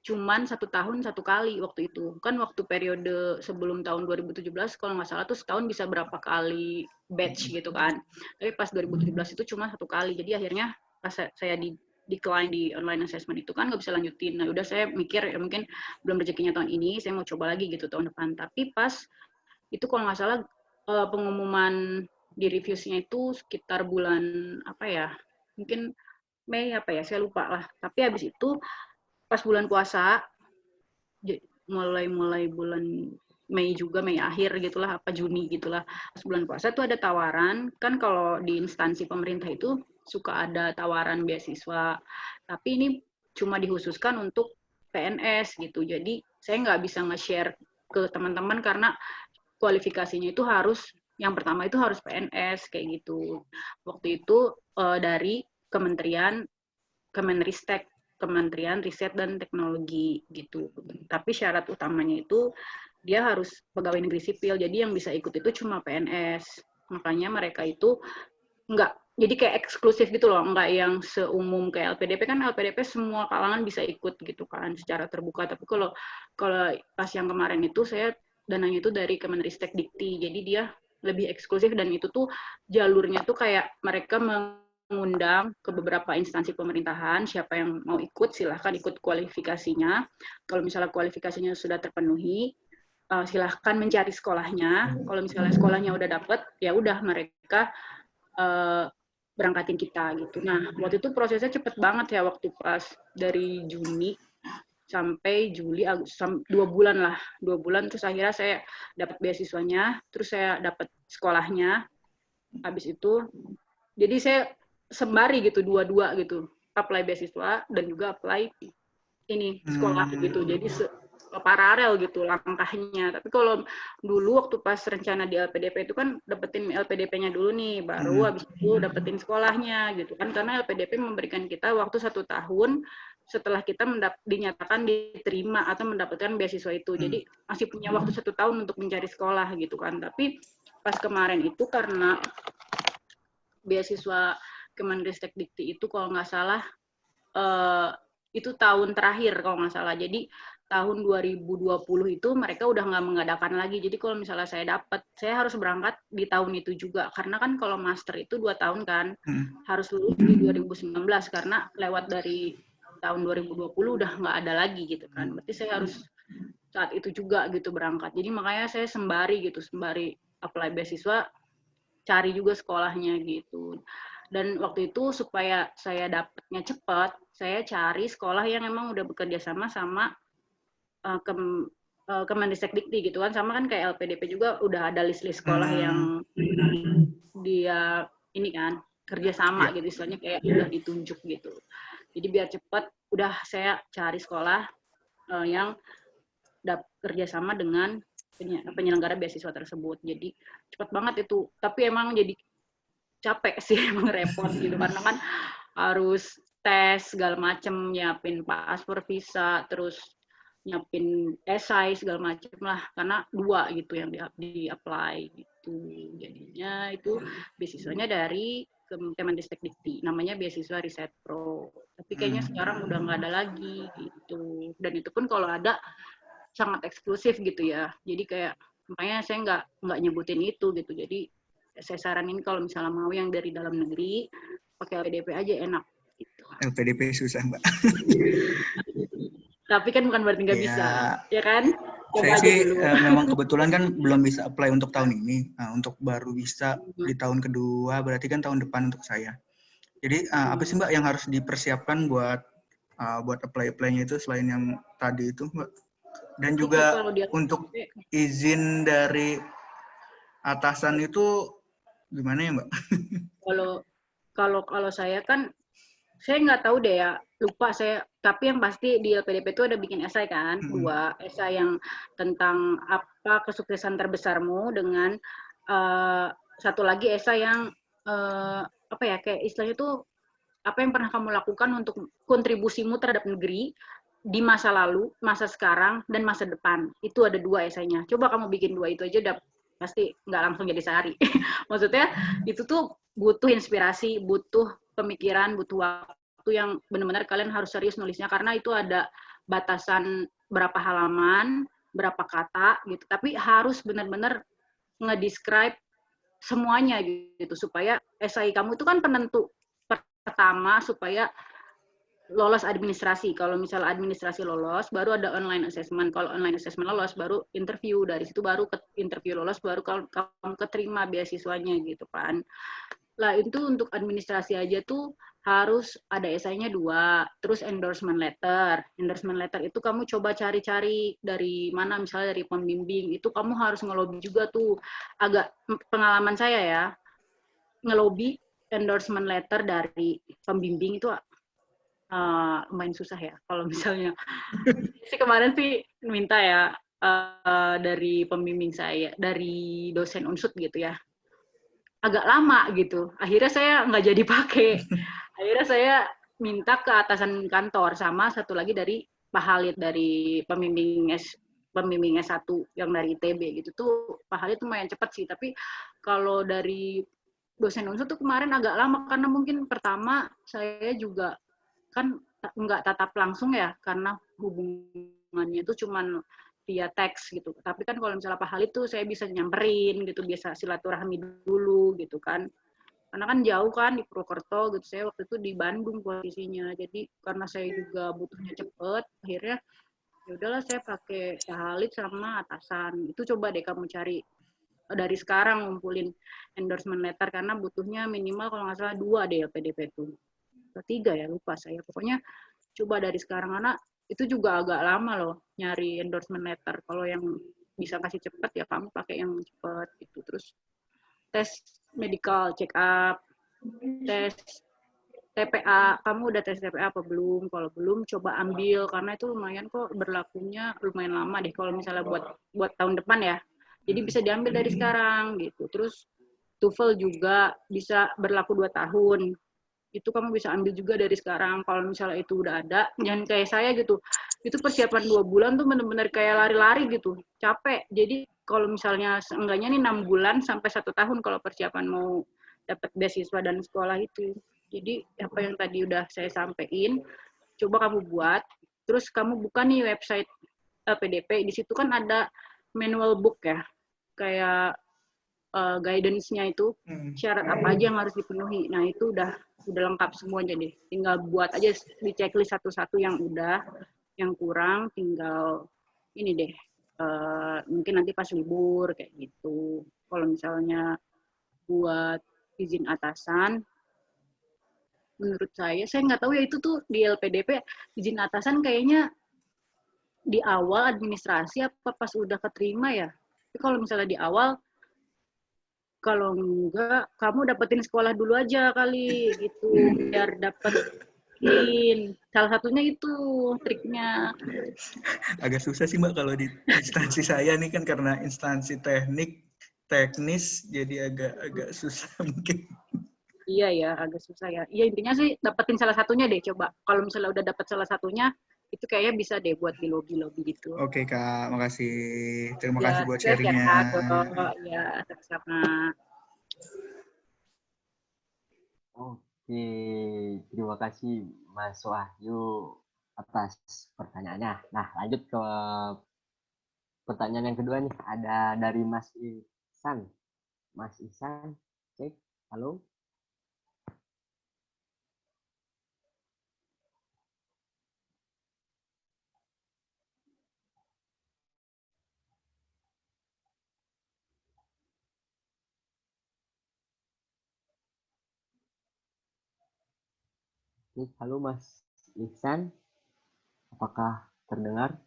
cuman 1 tahun 1 kali waktu itu. Kan waktu periode sebelum tahun 2017, kalau nggak salah tuh setahun bisa berapa kali batch gitu kan. Tapi pas 2017 itu cuma 1 kali. Jadi akhirnya pas saya decline di online assessment itu kan nggak bisa lanjutin. Nah udah saya mikir ya mungkin belum rezekinya tahun ini, saya mau coba lagi gitu tahun depan. Tapi pas itu kalau nggak salah pengumuman di reviewsnya itu sekitar bulan apa ya, mungkin Mei apa ya, saya lupa lah. Tapi habis itu pas bulan puasa, mulai bulan Mei juga, Mei akhir gitulah, apa Juni gitulah, pas bulan puasa tuh ada tawaran, kan kalau di instansi pemerintah itu suka ada tawaran beasiswa, tapi ini cuma dikhususkan untuk PNS gitu, jadi saya nggak bisa nge-share ke teman-teman karena kualifikasinya itu harus, yang pertama itu harus PNS kayak gitu. Waktu itu dari Kemenristek, Kementerian Riset dan Teknologi gitu. Tapi syarat utamanya itu dia harus pegawai negeri sipil, jadi yang bisa ikut itu cuma PNS. Makanya mereka itu nggak, jadi kayak eksklusif gitu loh, nggak yang seumum kayak LPDP. Kan LPDP semua kalangan bisa ikut gitu kan secara terbuka, tapi kalau pas yang kemarin itu saya dananya itu dari Kemenristek Dikti, jadi dia lebih eksklusif, dan itu tuh jalurnya tuh kayak mereka mengundang ke beberapa instansi pemerintahan, siapa yang mau ikut silahkan ikut kualifikasinya. Kalau misalnya kualifikasinya sudah terpenuhi, silahkan mencari sekolahnya. Kalau misalnya sekolahnya udah dapet, ya udah mereka berangkatin kita gitu. Nah waktu itu prosesnya cepet banget ya, waktu pas dari Juni sampai Juli, Agustus, 2 bulan lah, 2 bulan, terus akhirnya saya dapat beasiswanya, terus saya dapat sekolahnya. Habis itu, jadi saya sembari gitu, dua-dua gitu, apply beasiswa dan juga apply ini sekolah gitu. Jadi paralel gitu langkahnya. Tapi kalau dulu waktu pas rencana di LPDP itu kan dapetin LPDP-nya dulu nih, baru habis itu dapetin sekolahnya gitu kan, karena LPDP memberikan kita waktu 1 tahun setelah kita dinyatakan diterima atau mendapatkan beasiswa itu. Jadi masih punya waktu 1 tahun untuk mencari sekolah gitu kan. Tapi pas kemarin itu karena beasiswa Kemenristek Dikti itu kalau nggak salah itu tahun terakhir kalau nggak salah. Jadi tahun 2020 itu mereka udah nggak mengadakan lagi. Jadi kalau misalnya saya dapat, saya harus berangkat di tahun itu juga. Karena kan kalau master itu 2 tahun kan, harus lulus di 2019 karena lewat dari tahun 2020 udah nggak ada lagi gitu kan. Berarti saya harus saat itu juga gitu berangkat. Jadi makanya saya sembari apply beasiswa, cari juga sekolahnya gitu. Dan waktu itu supaya saya dapatnya cepat, saya cari sekolah yang emang udah bekerja sama Kemenristek Dikti gitu kan, sama kan kayak LPDP juga udah ada list-list sekolah yang dia ini kan kerjasama gitu, istilahnya kayak udah ditunjuk gitu. Jadi biar cepat, udah saya cari sekolah yang kerjasama dengan penyelenggara beasiswa tersebut. Jadi cepat banget itu. Tapi emang jadi capek sih, emang repot gitu karena kan harus tes segala macem, nyiapin paspor, visa, terus nyiapin esai segala macem lah, karena 2 gitu yang di apply gitu. Jadinya itu beasiswanya dari Kemenristek Dikti, namanya beasiswa Riset Pro. Tapi kayaknya sekarang udah nggak ada lagi gitu. Dan itu pun kalau ada sangat eksklusif gitu ya. Jadi kayak makanya saya nggak nyebutin itu gitu. Jadi saya saranin kalau misalnya mau yang dari dalam negeri, pakai LPDP aja enak gitu. LPDP susah, Mbak. Tapi kan bukan berarti nggak Ya, bisa, ya kan? Coba saya aja sih dulu. memang kebetulan kan belum bisa apply untuk tahun ini. Untuk baru bisa di tahun kedua, berarti kan tahun depan untuk saya. Jadi apa sih Mbak yang harus dipersiapkan buat apply-nya itu selain yang tadi itu, Mbak? Dan Itu juga kalau dia untuk izin dari atasan itu gimana ya, Mbak? Kalau saya kan, saya nggak tahu deh ya, lupa saya. Tapi yang pasti di LPDP itu ada bikin esai kan, 2 esai yang tentang apa kesuksesan terbesarmu dengan satu lagi esai yang apa ya, kayak istilahnya tuh apa yang pernah kamu lakukan untuk kontribusimu terhadap negeri di masa lalu, masa sekarang, dan masa depan. Itu ada 2 esainya. Coba kamu bikin 2 itu aja udah pasti nggak langsung jadi sehari. Maksudnya itu tuh butuh inspirasi, butuh pemikiran, butuh waktu yang benar-benar kalian harus serius nulisnya karena itu ada batasan berapa halaman, berapa kata gitu. Tapi harus benar-benar nge-describe semuanya gitu supaya esai kamu itu kan penentu pertama supaya lolos administrasi. Kalau misalnya administrasi lolos, baru ada online assessment. Kalau online assessment lolos, baru interview. Dari situ baru ke interview lolos, baru kamu keterima beasiswanya gitu kan. Lah itu untuk administrasi aja tuh harus ada esainya 2, terus endorsement letter. Endorsement letter itu kamu coba cari-cari dari mana, misalnya dari pembimbing. Itu kamu harus ngelobi juga tuh. Agak pengalaman saya ya, ngelobi endorsement letter dari pembimbing itu lumayan susah ya. Kalau misalnya sih kemarin sih minta ya dari pembimbing saya, dari dosen Unsut gitu ya. Agak lama gitu. Akhirnya saya nggak jadi pakai. Akhirnya saya minta ke atasan kantor sama satu lagi dari Pak Halid dari pembimbing S1 yang dari ITB gitu tuh. Pak Halid lumayan cepat sih, tapi kalau dari dosen Unsut tuh kemarin agak lama karena mungkin pertama saya juga kan nggak tatap langsung ya karena hubungannya itu cuman via teks gitu. Tapi kan kalau misalnya Pak Halid tuh saya bisa nyamperin gitu, biasa silaturahmi dulu gitu kan. Karena kan jauh kan di Purwokerto gitu, saya waktu itu di Bandung posisinya. Jadi karena saya juga butuhnya cepet, akhirnya ya udahlah saya pakai Pak Halid sama atasan. Itu coba deh kamu cari dari sekarang ngumpulin endorsement letter karena butuhnya minimal kalau nggak salah 2 deh LPDP itu. Atau 3 ya, lupa saya. Pokoknya coba dari sekarang, karena itu juga agak lama loh nyari endorsement letter. Kalau yang bisa kasih cepet ya kamu pakai yang cepet gitu. Terus tes medical check up, tes TPA, kamu udah tes TPA apa belum? Kalau belum coba ambil karena itu lumayan kok berlakunya lumayan lama deh kalau misalnya buat tahun depan ya. Jadi bisa diambil dari sekarang gitu. Terus TOEFL juga bisa berlaku 2 tahun. Itu kamu bisa ambil juga dari sekarang. Kalau misalnya itu udah ada, jangan kayak saya gitu. Itu persiapan 2 bulan tuh bener-bener kayak lari-lari gitu. Capek. Jadi kalau misalnya seenggaknya nih 6 bulan sampai 1 tahun kalau persiapan mau dapat beasiswa dan sekolah itu. Jadi apa yang tadi udah saya sampaikan, coba kamu buat. Terus kamu buka nih website LPDP. Di situ kan ada manual book ya. Kayak guidance-nya itu syarat apa aja yang harus dipenuhi. Nah, itu udah lengkap semuanya deh. Tinggal buat aja di checklist satu-satu yang udah, yang kurang tinggal ini deh. Mungkin nanti pas libur kayak gitu. Kalau misalnya buat izin atasan, menurut saya nggak tahu ya itu tuh di LPDP izin atasan kayaknya di awal administrasi apa pas udah keterima ya. Tapi kalau misalnya di awal, kalau enggak, kamu dapetin sekolah dulu aja kali gitu, biar dapetin. Salah satunya itu triknya. Agak susah sih Mbak kalau di instansi saya nih kan karena instansi teknis jadi agak susah mungkin. Iya ya, agak susah ya. Iya intinya sih dapetin salah satunya deh coba. Kalau misalnya udah dapet salah satunya, itu kayaknya bisa deh buat di lobby-lobby gitu. Oke Kak, makasih. Terima Ya, kasih buat sukses ya sharingnya. Kak. Ya, sama-sama. Oke, terima kasih Mas Wahyu atas pertanyaannya. Nah, lanjut ke pertanyaan yang kedua nih. Ada dari Mas Ihsan. Mas Ihsan, cek. Halo. Halo Mas Ihsan, apakah terdengar?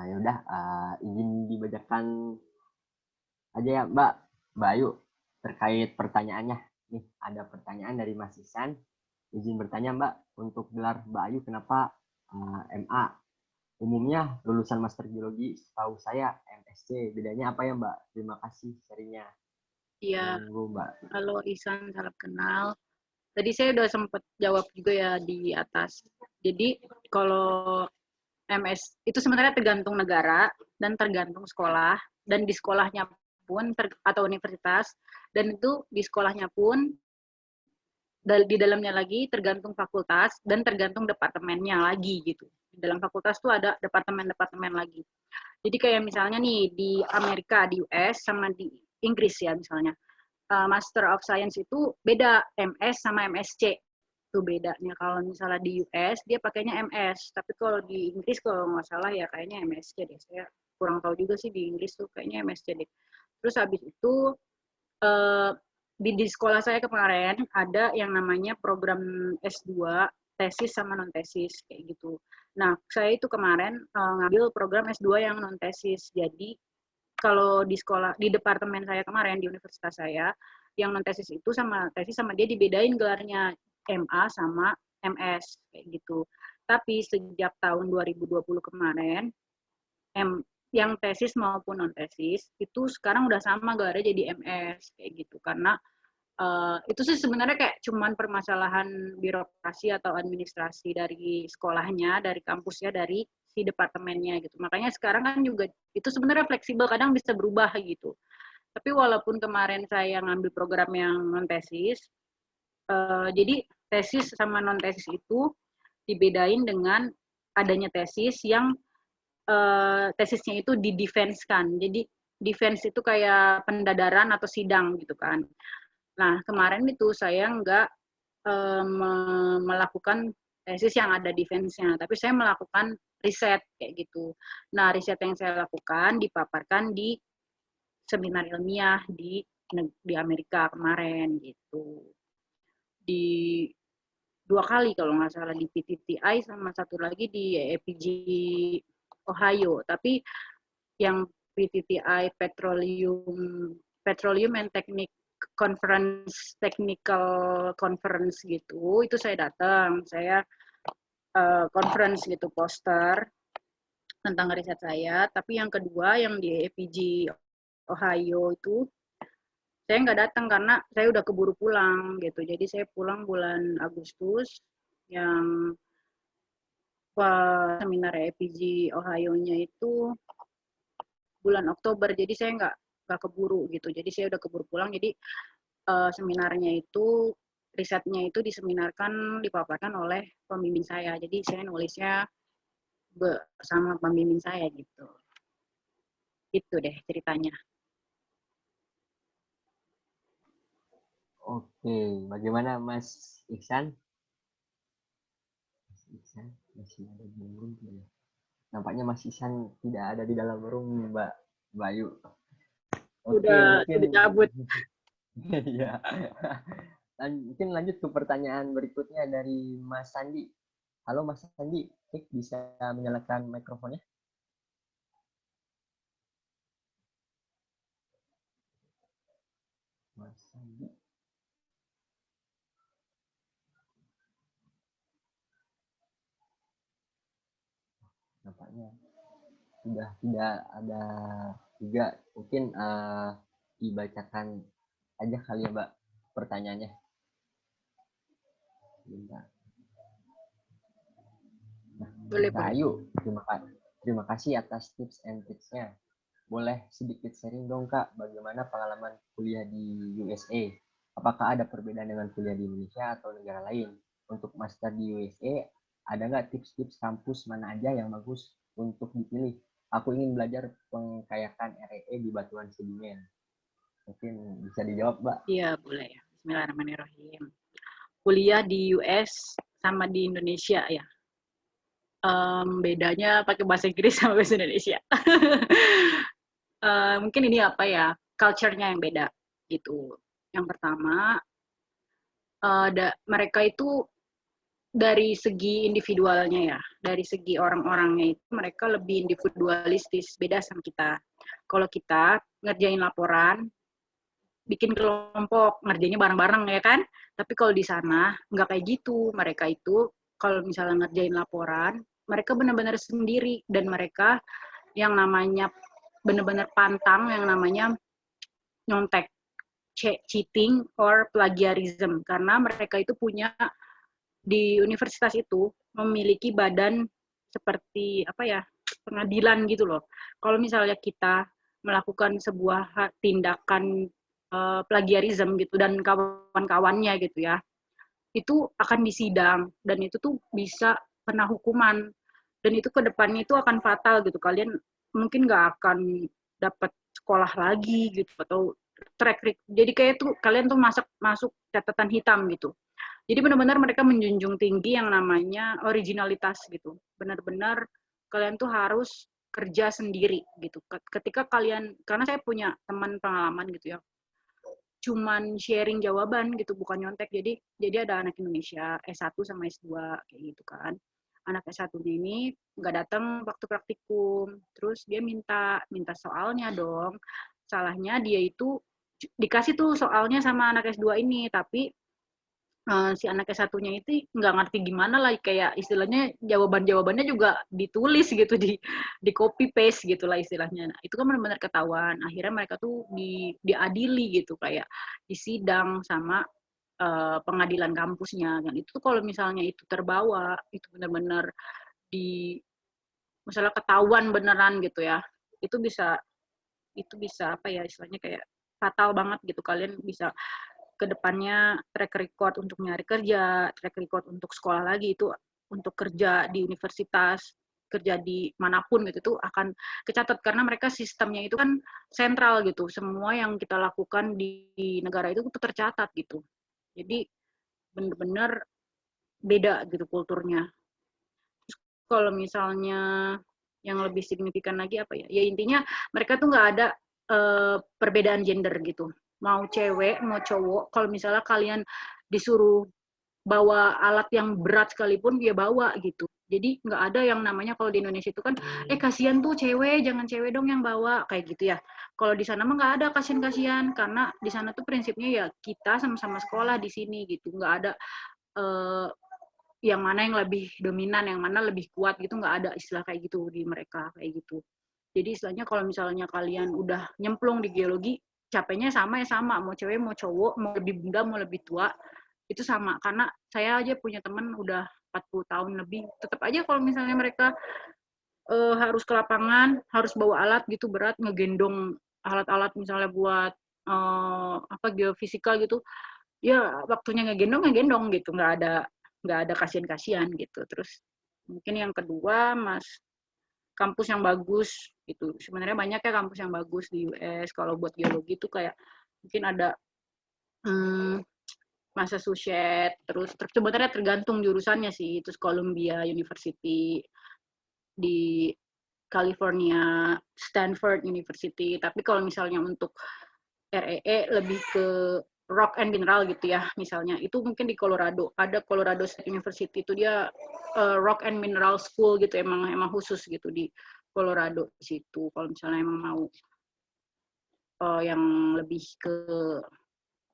Ya udah, izin dibacakan aja ya Mbak Ayu, terkait pertanyaannya. Nih, ada pertanyaan dari Mas Ihsan. Izin bertanya Mbak, untuk gelar Mbak Ayu kenapa MA? Umumnya lulusan Master Geologi, setahu saya MSc. Bedanya apa ya Mbak? Terima kasih sharingnya. Iya, Monggo Mbak. halo Ihsan, salam kenal. Tadi saya udah sempat jawab juga ya di atas. Jadi kalau MS itu sebenarnya tergantung negara dan tergantung sekolah, dan di sekolahnya pun atau universitas, dan itu di sekolahnya pun di dalamnya lagi tergantung fakultas dan tergantung departemennya lagi gitu. Di dalam fakultas tuh ada departemen-departemen lagi. Jadi kayak misalnya nih di Amerika, di US sama di Inggris ya misalnya. Master of Science itu beda, MS sama MSc. Itu bedanya. Kalau misalnya di US dia pakainya MS, tapi kalau di Inggris kalau nggak salah ya kayaknya MSc deh. Saya kurang tahu juga sih di Inggris tuh kayaknya MSc deh. Terus habis itu di sekolah saya kemarin ada yang namanya program S2, tesis sama non tesis kayak gitu. Nah, saya itu kemarin ngambil program S2 yang non tesis. Jadi kalau di sekolah, di departemen saya kemarin di universitas saya, yang non tesis itu sama tesis sama dia dibedain gelarnya MA sama MS kayak gitu. Tapi sejak tahun 2020 kemarin, yang tesis maupun non tesis itu sekarang udah sama gelarnya jadi MS kayak gitu, karena itu sih sebenarnya kayak cuman permasalahan birokrasi atau administrasi dari sekolahnya, dari kampusnya, dari si departemennya gitu. Makanya sekarang kan juga itu sebenarnya fleksibel, kadang bisa berubah gitu. Tapi walaupun kemarin saya ngambil program yang non tesis, jadi tesis sama non tesis itu dibedain dengan adanya tesis yang tesisnya itu di defense kan. Jadi defense itu kayak pendadaran atau sidang gitu kan. Nah, kemarin itu saya nggak melakukan tesis yang ada defense-nya, tapi saya melakukan riset kayak gitu. Nah, riset yang saya lakukan dipaparkan di seminar ilmiah di Amerika kemarin gitu. Di 2 kali kalau nggak salah, di PTTI sama satu lagi di APG Ohio. Tapi yang PTTI Petroleum and Technical Conference gitu, itu saya datang, saya conference gitu, poster tentang riset saya. Tapi yang kedua yang di APG Ohio itu saya nggak datang karena saya udah keburu pulang gitu. Jadi saya pulang bulan Agustus, yang seminar APG Ohio-nya itu bulan Oktober. Jadi saya nggak keburu gitu. Jadi saya udah keburu pulang. Jadi seminarnya itu, risetnya itu diseminarkan, dipaparkan oleh pembimbing saya. Jadi saya nulisnya bersama pembimbing saya gitu. Itu deh ceritanya. Oke, bagaimana Mas Ihsan? Mas Ihsan masih ada di room ya? Nampaknya Mas Ihsan tidak ada di dalam room, Mbak Bayu. Oke, Udah mungkin cabut. ya. Mungkin lanjut ke pertanyaan berikutnya dari Mas Sandi. Halo Mas Sandi, bisa menyalakan mikrofonnya? Mas Sandi. Nampaknya sudah tidak ada juga. Mungkin dibacakan aja kali ya Mbak pertanyaannya. Bentar. Nah, Boleh, Mbak Ayu, terima kasih atas tips and tricksnya. Boleh sedikit sharing dong Kak, bagaimana pengalaman kuliah di USA? Apakah ada perbedaan dengan kuliah di Indonesia atau negara lain? Untuk master di USA, ada nggak tips-tips kampus mana aja yang bagus untuk dipilih? Aku ingin belajar pengkayakan REE di batuan sedimen. Mungkin bisa dijawab, Mbak. Iya, boleh ya. Bismillahirrahmanirrahim. Kuliah di US sama di Indonesia ya. Bedanya pakai bahasa Inggris sama bahasa Indonesia. mungkin ini apa ya, culture-nya yang beda gitu. Yang pertama, mereka itu dari segi individualnya ya, dari segi orang-orangnya itu mereka lebih individualistis, beda sama kita. Kalau kita ngerjain laporan, bikin kelompok, ngerjainnya bareng-bareng ya kan. Tapi kalau di sana nggak kayak gitu. Mereka itu kalau misalnya ngerjain laporan, mereka benar-benar sendiri dan mereka yang namanya benar-benar pantang yang namanya nyontek, cheating or plagiarism, karena mereka itu punya di universitas itu memiliki badan seperti apa ya, pengadilan gitu loh. Kalau misalnya kita melakukan sebuah tindakan plagiarism gitu dan kawan-kawannya gitu ya, itu akan disidang dan itu tuh bisa kena hukuman dan itu ke depannya itu akan fatal gitu. Kalian mungkin nggak akan dapat sekolah lagi gitu atau track record. Jadi kayak tuh kalian tuh masuk catatan hitam gitu. Jadi benar-benar mereka menjunjung tinggi yang namanya originalitas gitu. Benar-benar kalian tuh harus kerja sendiri gitu. Ketika kalian, karena saya punya teman pengalaman gitu ya, cuman sharing jawaban gitu, bukan nyontek. Jadi ada anak Indonesia S1 sama S2 kayak gitu kan. Anak S1-nya ini nggak datang waktu praktikum, terus dia minta soalnya dong. Salahnya dia itu dikasih tuh soalnya sama anak S2 ini, tapi si anak S1-nya itu nggak ngerti gimana lah, kayak istilahnya jawabannya juga ditulis gitu, di copy paste gitulah istilahnya. Nah, itu kan benar-benar ketahuan. Akhirnya mereka tuh diadili gitu, kayak disidang sama pengadilan kampusnya. Dan itu tuh kalau misalnya itu terbawa, itu benar-benar di misalnya ketahuan beneran gitu ya, itu bisa apa ya istilahnya, kayak fatal banget gitu. Kalian bisa kedepannya track record untuk nyari kerja, track record untuk sekolah lagi, itu untuk kerja di universitas, kerja di manapun gitu, itu akan kecatat karena mereka sistemnya itu kan sentral gitu. Semua yang kita lakukan di negara itu tercatat gitu. Jadi benar-benar beda gitu kulturnya. Terus kalau misalnya yang lebih signifikan lagi apa ya? Ya intinya mereka tuh nggak ada perbedaan gender gitu. Mau cewek, mau cowok, kalau misalnya kalian disuruh bawa alat yang berat sekalipun dia bawa gitu. Jadi nggak ada yang namanya, kalau di Indonesia itu kan, kasihan tuh cewek, jangan cewek dong yang bawa, kayak gitu ya. Kalau di sana mah nggak ada kasihan-kasihan, karena di sana tuh prinsipnya ya kita sama-sama sekolah di sini gitu. Nggak ada yang mana yang lebih dominan, yang mana lebih kuat gitu, nggak ada istilah kayak gitu di mereka, kayak gitu. Jadi istilahnya kalau misalnya kalian udah nyemplung di geologi, capeknya sama ya sama, mau cewek mau cowok, mau lebih muda mau lebih tua, itu sama. Karena saya aja punya teman udah 40 tahun lebih, tetap aja kalau misalnya mereka harus ke lapangan, harus bawa alat gitu berat, ngegendong alat-alat misalnya buat apa geofisika gitu, ya waktunya ngegendong gitu, nggak ada kasihan-kasihan gitu. Terus mungkin yang kedua, kampus yang bagus gitu. Sebenarnya banyak ya kampus yang bagus di US. Kalau buat geologi itu kayak mungkin ada Massachusetts, terus sebenarnya tergantung jurusannya sih. Terus Columbia University di California, Stanford University. Tapi kalau misalnya untuk REE lebih ke rock and mineral gitu ya, misalnya itu mungkin di Colorado, ada Colorado State University, itu dia rock and mineral school gitu, emang khusus gitu di Colorado situ. Kalau misalnya emang mau yang lebih ke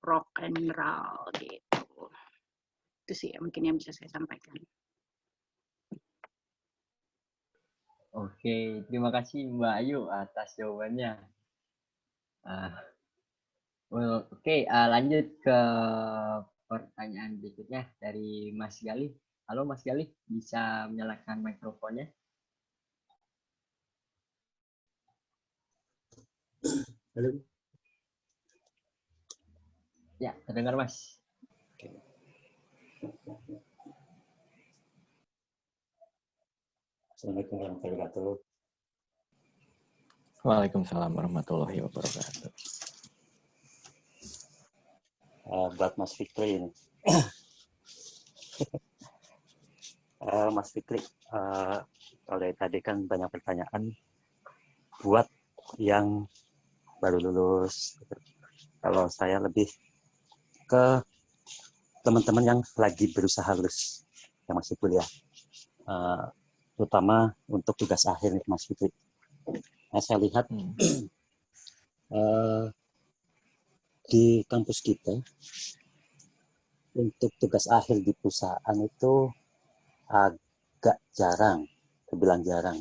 rock and mineral gitu, itu sih mungkin yang bisa saya sampaikan. Oke, terima kasih Mbak Ayu atas jawabannya. Oke, lanjut ke pertanyaan berikutnya dari Mas Galih. Halo Mas Galih, bisa menyalakan mikrofonnya? Halo. Ya, terdengar Mas. Oke. Assalamualaikum warahmatullahi wabarakatuh. Waalaikumsalam warahmatullahi wabarakatuh. Buat Mas Fikri ini. Mas Fikri, kalau dari tadi kan banyak pertanyaan. Buat yang baru lulus. Kalau saya lebih ke teman-teman yang lagi berusaha lulus, yang masih kuliah, terutama untuk tugas akhir nih Mas Fikri. Nah, saya lihat di kampus kita untuk tugas akhir di perusahaan itu agak jarang, terbilang jarang.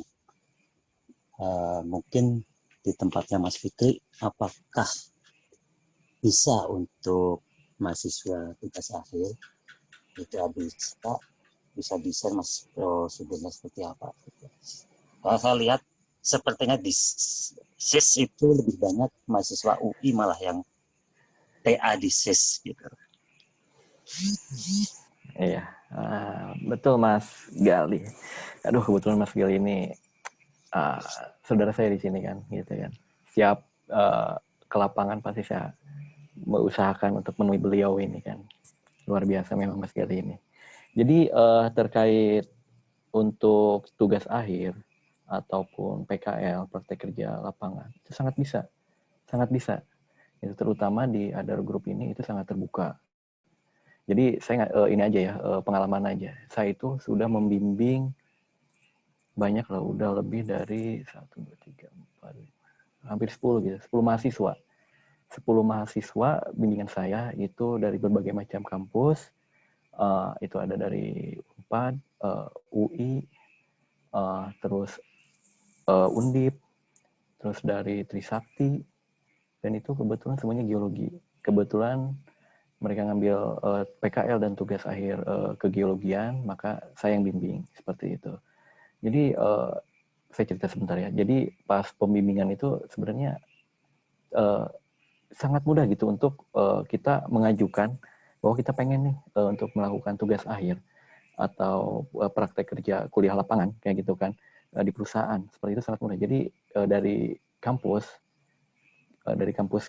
Mungkin di tempatnya Mas Fikri, apakah bisa untuk mahasiswa tugas akhir itu bisa desain Mas sebenarnya seperti apa? Kalau saya lihat sepertinya di SIS itu lebih banyak mahasiswa UI malah yang TA di SIS gitu. Iya, betul Mas Gali. Aduh, kebetulan Mas Gali ini saudara saya di sini kan, gitu kan. Siap ke lapangan pasti saya mengusahakan untuk menemui beliau ini kan. Luar biasa memang Mas Gali ini. Jadi terkait untuk tugas akhir ataupun PKL, praktek kerja lapangan, itu sangat bisa. Itu terutama di Adaro Group ini itu sangat terbuka. Jadi saya ini aja ya, pengalaman aja. Saya itu sudah membimbing banyak lah, udah lebih dari 1, 2, 3, 4, hampir 10 gitu, 10 mahasiswa. 10 mahasiswa bimbingan saya itu dari berbagai macam kampus. Itu ada dari UNPAD, UI, terus Undip, terus dari Trisakti, dan itu kebetulan semuanya geologi. Kebetulan mereka ngambil PKL dan tugas akhir kegeologian, maka saya yang bimbing seperti itu. Jadi saya cerita sebentar ya. Jadi pas pembimbingan itu sebenarnya sangat mudah gitu untuk kita mengajukan bahwa kita pengen nih untuk melakukan tugas akhir atau praktek kerja kuliah lapangan kayak gitu kan di perusahaan. Seperti itu sangat mudah. Jadi dari kampus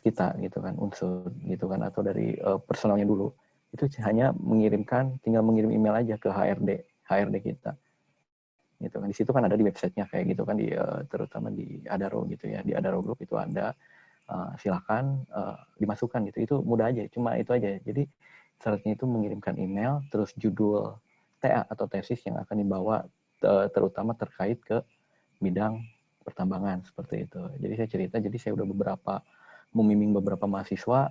kita gitu kan, Unsur gitu kan, atau dari personalnya dulu itu hanya tinggal mengirim email aja ke HRD kita gitu kan. Di situ kan ada di websitenya kayak gitu kan, di terutama di Adaro gitu ya, di Adaro Group itu ada, silakan dimasukkan gitu. Itu mudah aja, cuma itu aja. Jadi syaratnya itu mengirimkan email, terus judul TA atau tesis yang akan dibawa terutama terkait ke bidang pertambangan seperti itu. Jadi saya cerita, jadi saya udah membimbing beberapa mahasiswa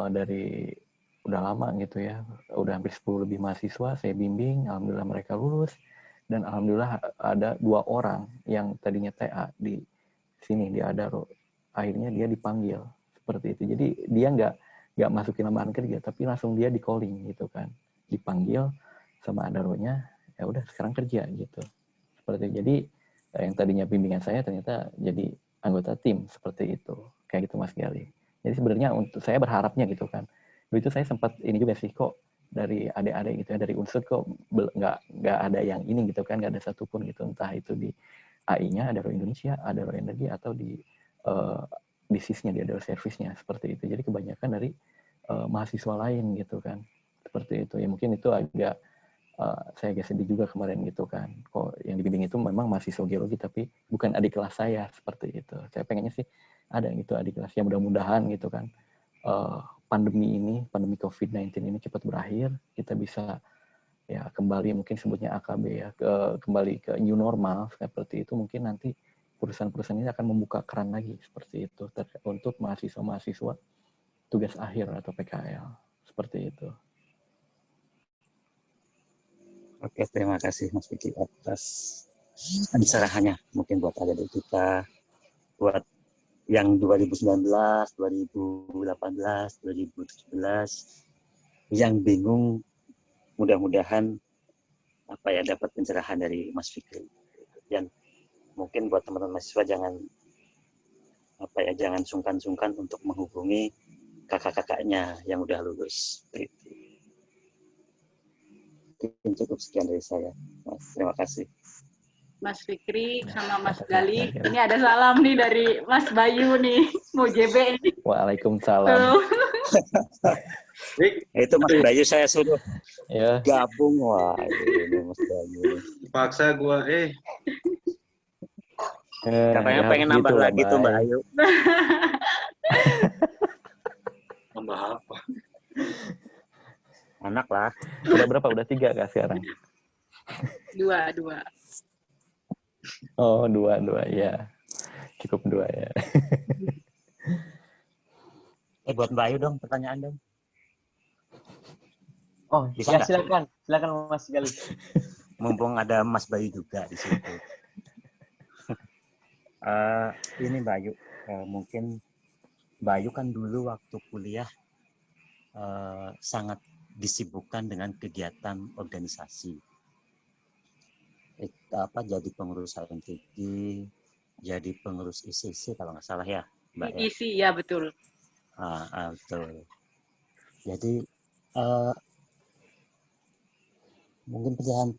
dari udah lama gitu ya, udah hampir 10 lebih mahasiswa saya bimbing, alhamdulillah mereka lulus, dan alhamdulillah ada 2 orang yang tadinya TA di sini di Adaro, akhirnya dia dipanggil seperti itu. Jadi dia nggak masukin lamaran kerja, tapi langsung dia di calling gitu kan, dipanggil sama Adaronya, ya udah sekarang kerja gitu seperti itu. Jadi yang tadinya bimbingan saya ternyata jadi anggota tim seperti itu, kayak gitu Mas Gali. Jadi sebenarnya untuk saya berharapnya gitu kan, dulu itu saya sempat ini juga sih, kok dari adik-adik gitu ya, dari Unsur kok nggak ada yang ini gitu kan, nggak ada satupun gitu, entah itu di AI-nya Adaro Indonesia, Adaro Energi, atau di bisnisnya, di Adaro Service-nya seperti itu. Jadi kebanyakan dari mahasiswa lain gitu kan, seperti itu ya. Mungkin itu agak saya agak sedih juga kemarin gitu kan, kok yang dibimbing itu memang mahasiswa geologi tapi bukan adik kelas saya seperti itu. Saya pengennya sih ada gitu adik kelas yang mudah-mudahan gitu kan, pandemi COVID-19 ini cepat berakhir, kita bisa ya kembali, mungkin sebutnya AKB ya, kembali ke new normal seperti itu. Mungkin nanti perusahaan-perusahaan ini akan membuka keran lagi seperti itu untuk mahasiswa tugas akhir atau PKL seperti itu. Oke, terima kasih Mas Vicky atas pencerahannya. Mungkin buat adik-adik kita, buat yang 2019, 2018, 2017 yang bingung, mudah-mudahan dapat pencerahan dari Mas Fikri. Dan mungkin buat teman-teman mahasiswa jangan sungkan-sungkan untuk menghubungi kakak-kakaknya yang udah lulus. Mungkin cukup sekian dari saya, Mas. Terima kasih. Mas Fikri sama Mas Gali. Ini ada salam nih dari Mas Bayu nih, mau JB ini. Waalaikumsalam. Itu Mas Bayu saya suruh Ya. gabung. Wah, ini Mas Bayu. Paksa gua, Katanya Ya pengen harus nambah gitu lah, lagi tuh Mbak Bay. Ayu. Tambah apa? Anak lah. Udah berapa? Udah 3 kah sekarang? Dua. Oh, 2 ya. Cukup 2 ya. Buat Mbak Ayu dong, pertanyaan dong. Oh, Bisa ya nggak? silakan Mas Gali. Mumpung ada Mas Bayu juga di situ. Ini Mbak Ayu, mungkin Mbak Ayu kan dulu waktu kuliah sangat disibukkan dengan kegiatan organisasi. Jadi pengurus HMTG, jadi pengurus ICC kalau nggak salah ya, Mbak ya. Isi ya betul. Betul. Jadi mungkin penjelasan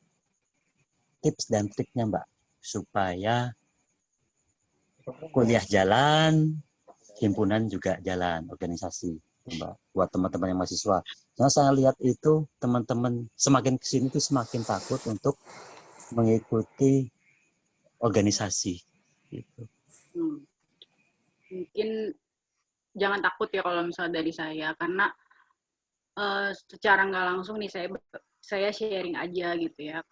tips dan triknya Mbak supaya kuliah jalan, himpunan juga jalan, organisasi, Mbak. Buat teman-teman yang mahasiswa. Karena saya lihat itu teman-teman semakin kesini tuh semakin takut untuk mengikuti organisasi. Gitu. Mungkin jangan takut ya kalau misalnya dari saya, karena secara nggak langsung nih saya sharing aja gitu ya.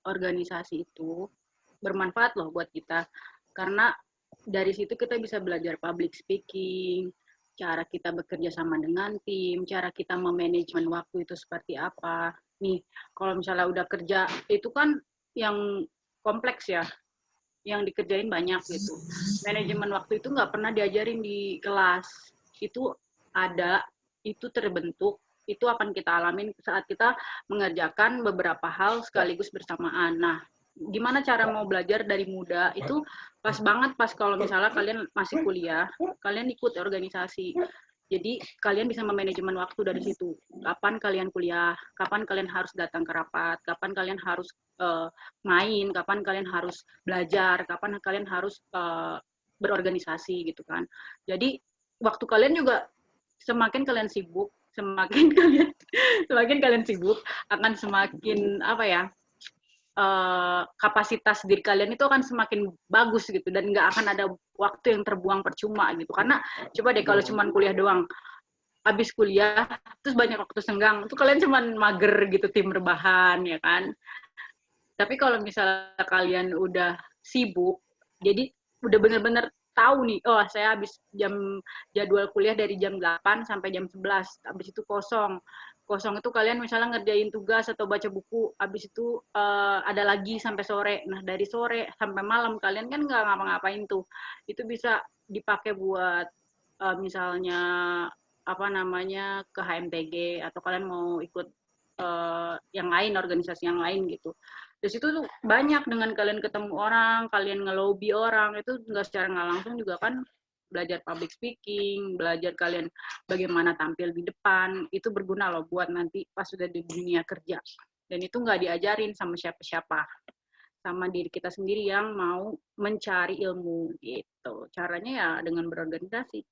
Organisasi itu bermanfaat loh buat kita, karena dari situ kita bisa belajar public speaking, cara kita bekerja sama dengan tim, cara kita memanajemen waktu itu seperti apa. Nih, kalau misalnya udah kerja, itu kan yang kompleks ya, yang dikerjain banyak gitu. Manajemen waktu itu nggak pernah diajarin di kelas. Itu ada, itu terbentuk, itu akan kita alamin saat kita mengerjakan beberapa hal sekaligus bersamaan. Nah, gimana cara mau belajar dari muda itu pas banget pas kalau misalnya kalian masih kuliah, kalian ikut organisasi. Jadi kalian bisa memanajemen waktu dari situ. Kapan kalian kuliah, kapan kalian harus datang ke rapat, kapan kalian harus main, kapan kalian harus belajar, kapan kalian harus berorganisasi gitu kan. Jadi waktu kalian juga semakin kalian sibuk, semakin kalian sibuk akan semakin apa ya, kapasitas diri kalian itu akan semakin bagus gitu, dan nggak akan ada waktu yang terbuang percuma gitu. Karena coba deh kalau cuman kuliah doang, habis kuliah terus banyak waktu senggang, itu kalian cuman mager gitu, tim rebahan ya kan. Tapi kalau misalnya kalian udah sibuk, jadi udah bener-bener tahu nih, oh saya habis jadwal kuliah dari jam 8 sampai jam 11, habis itu kosong itu kalian misalnya ngerjain tugas atau baca buku, habis itu ada lagi sampai sore. Nah dari sore sampai malam kalian kan nggak ngapa-ngapain tuh, itu bisa dipakai buat misalnya apa namanya ke HMTG, atau kalian mau ikut yang lain, organisasi yang lain gitu. Di situ tuh banyak, dengan kalian ketemu orang, kalian ngelobi orang, itu nggak secara nggak langsung juga kan belajar public speaking, belajar kalian bagaimana tampil di depan, itu berguna loh buat nanti pas sudah di dunia kerja. Dan itu nggak diajarin sama siapa-siapa, sama diri kita sendiri yang mau mencari ilmu gitu. Caranya ya dengan berorganisasi.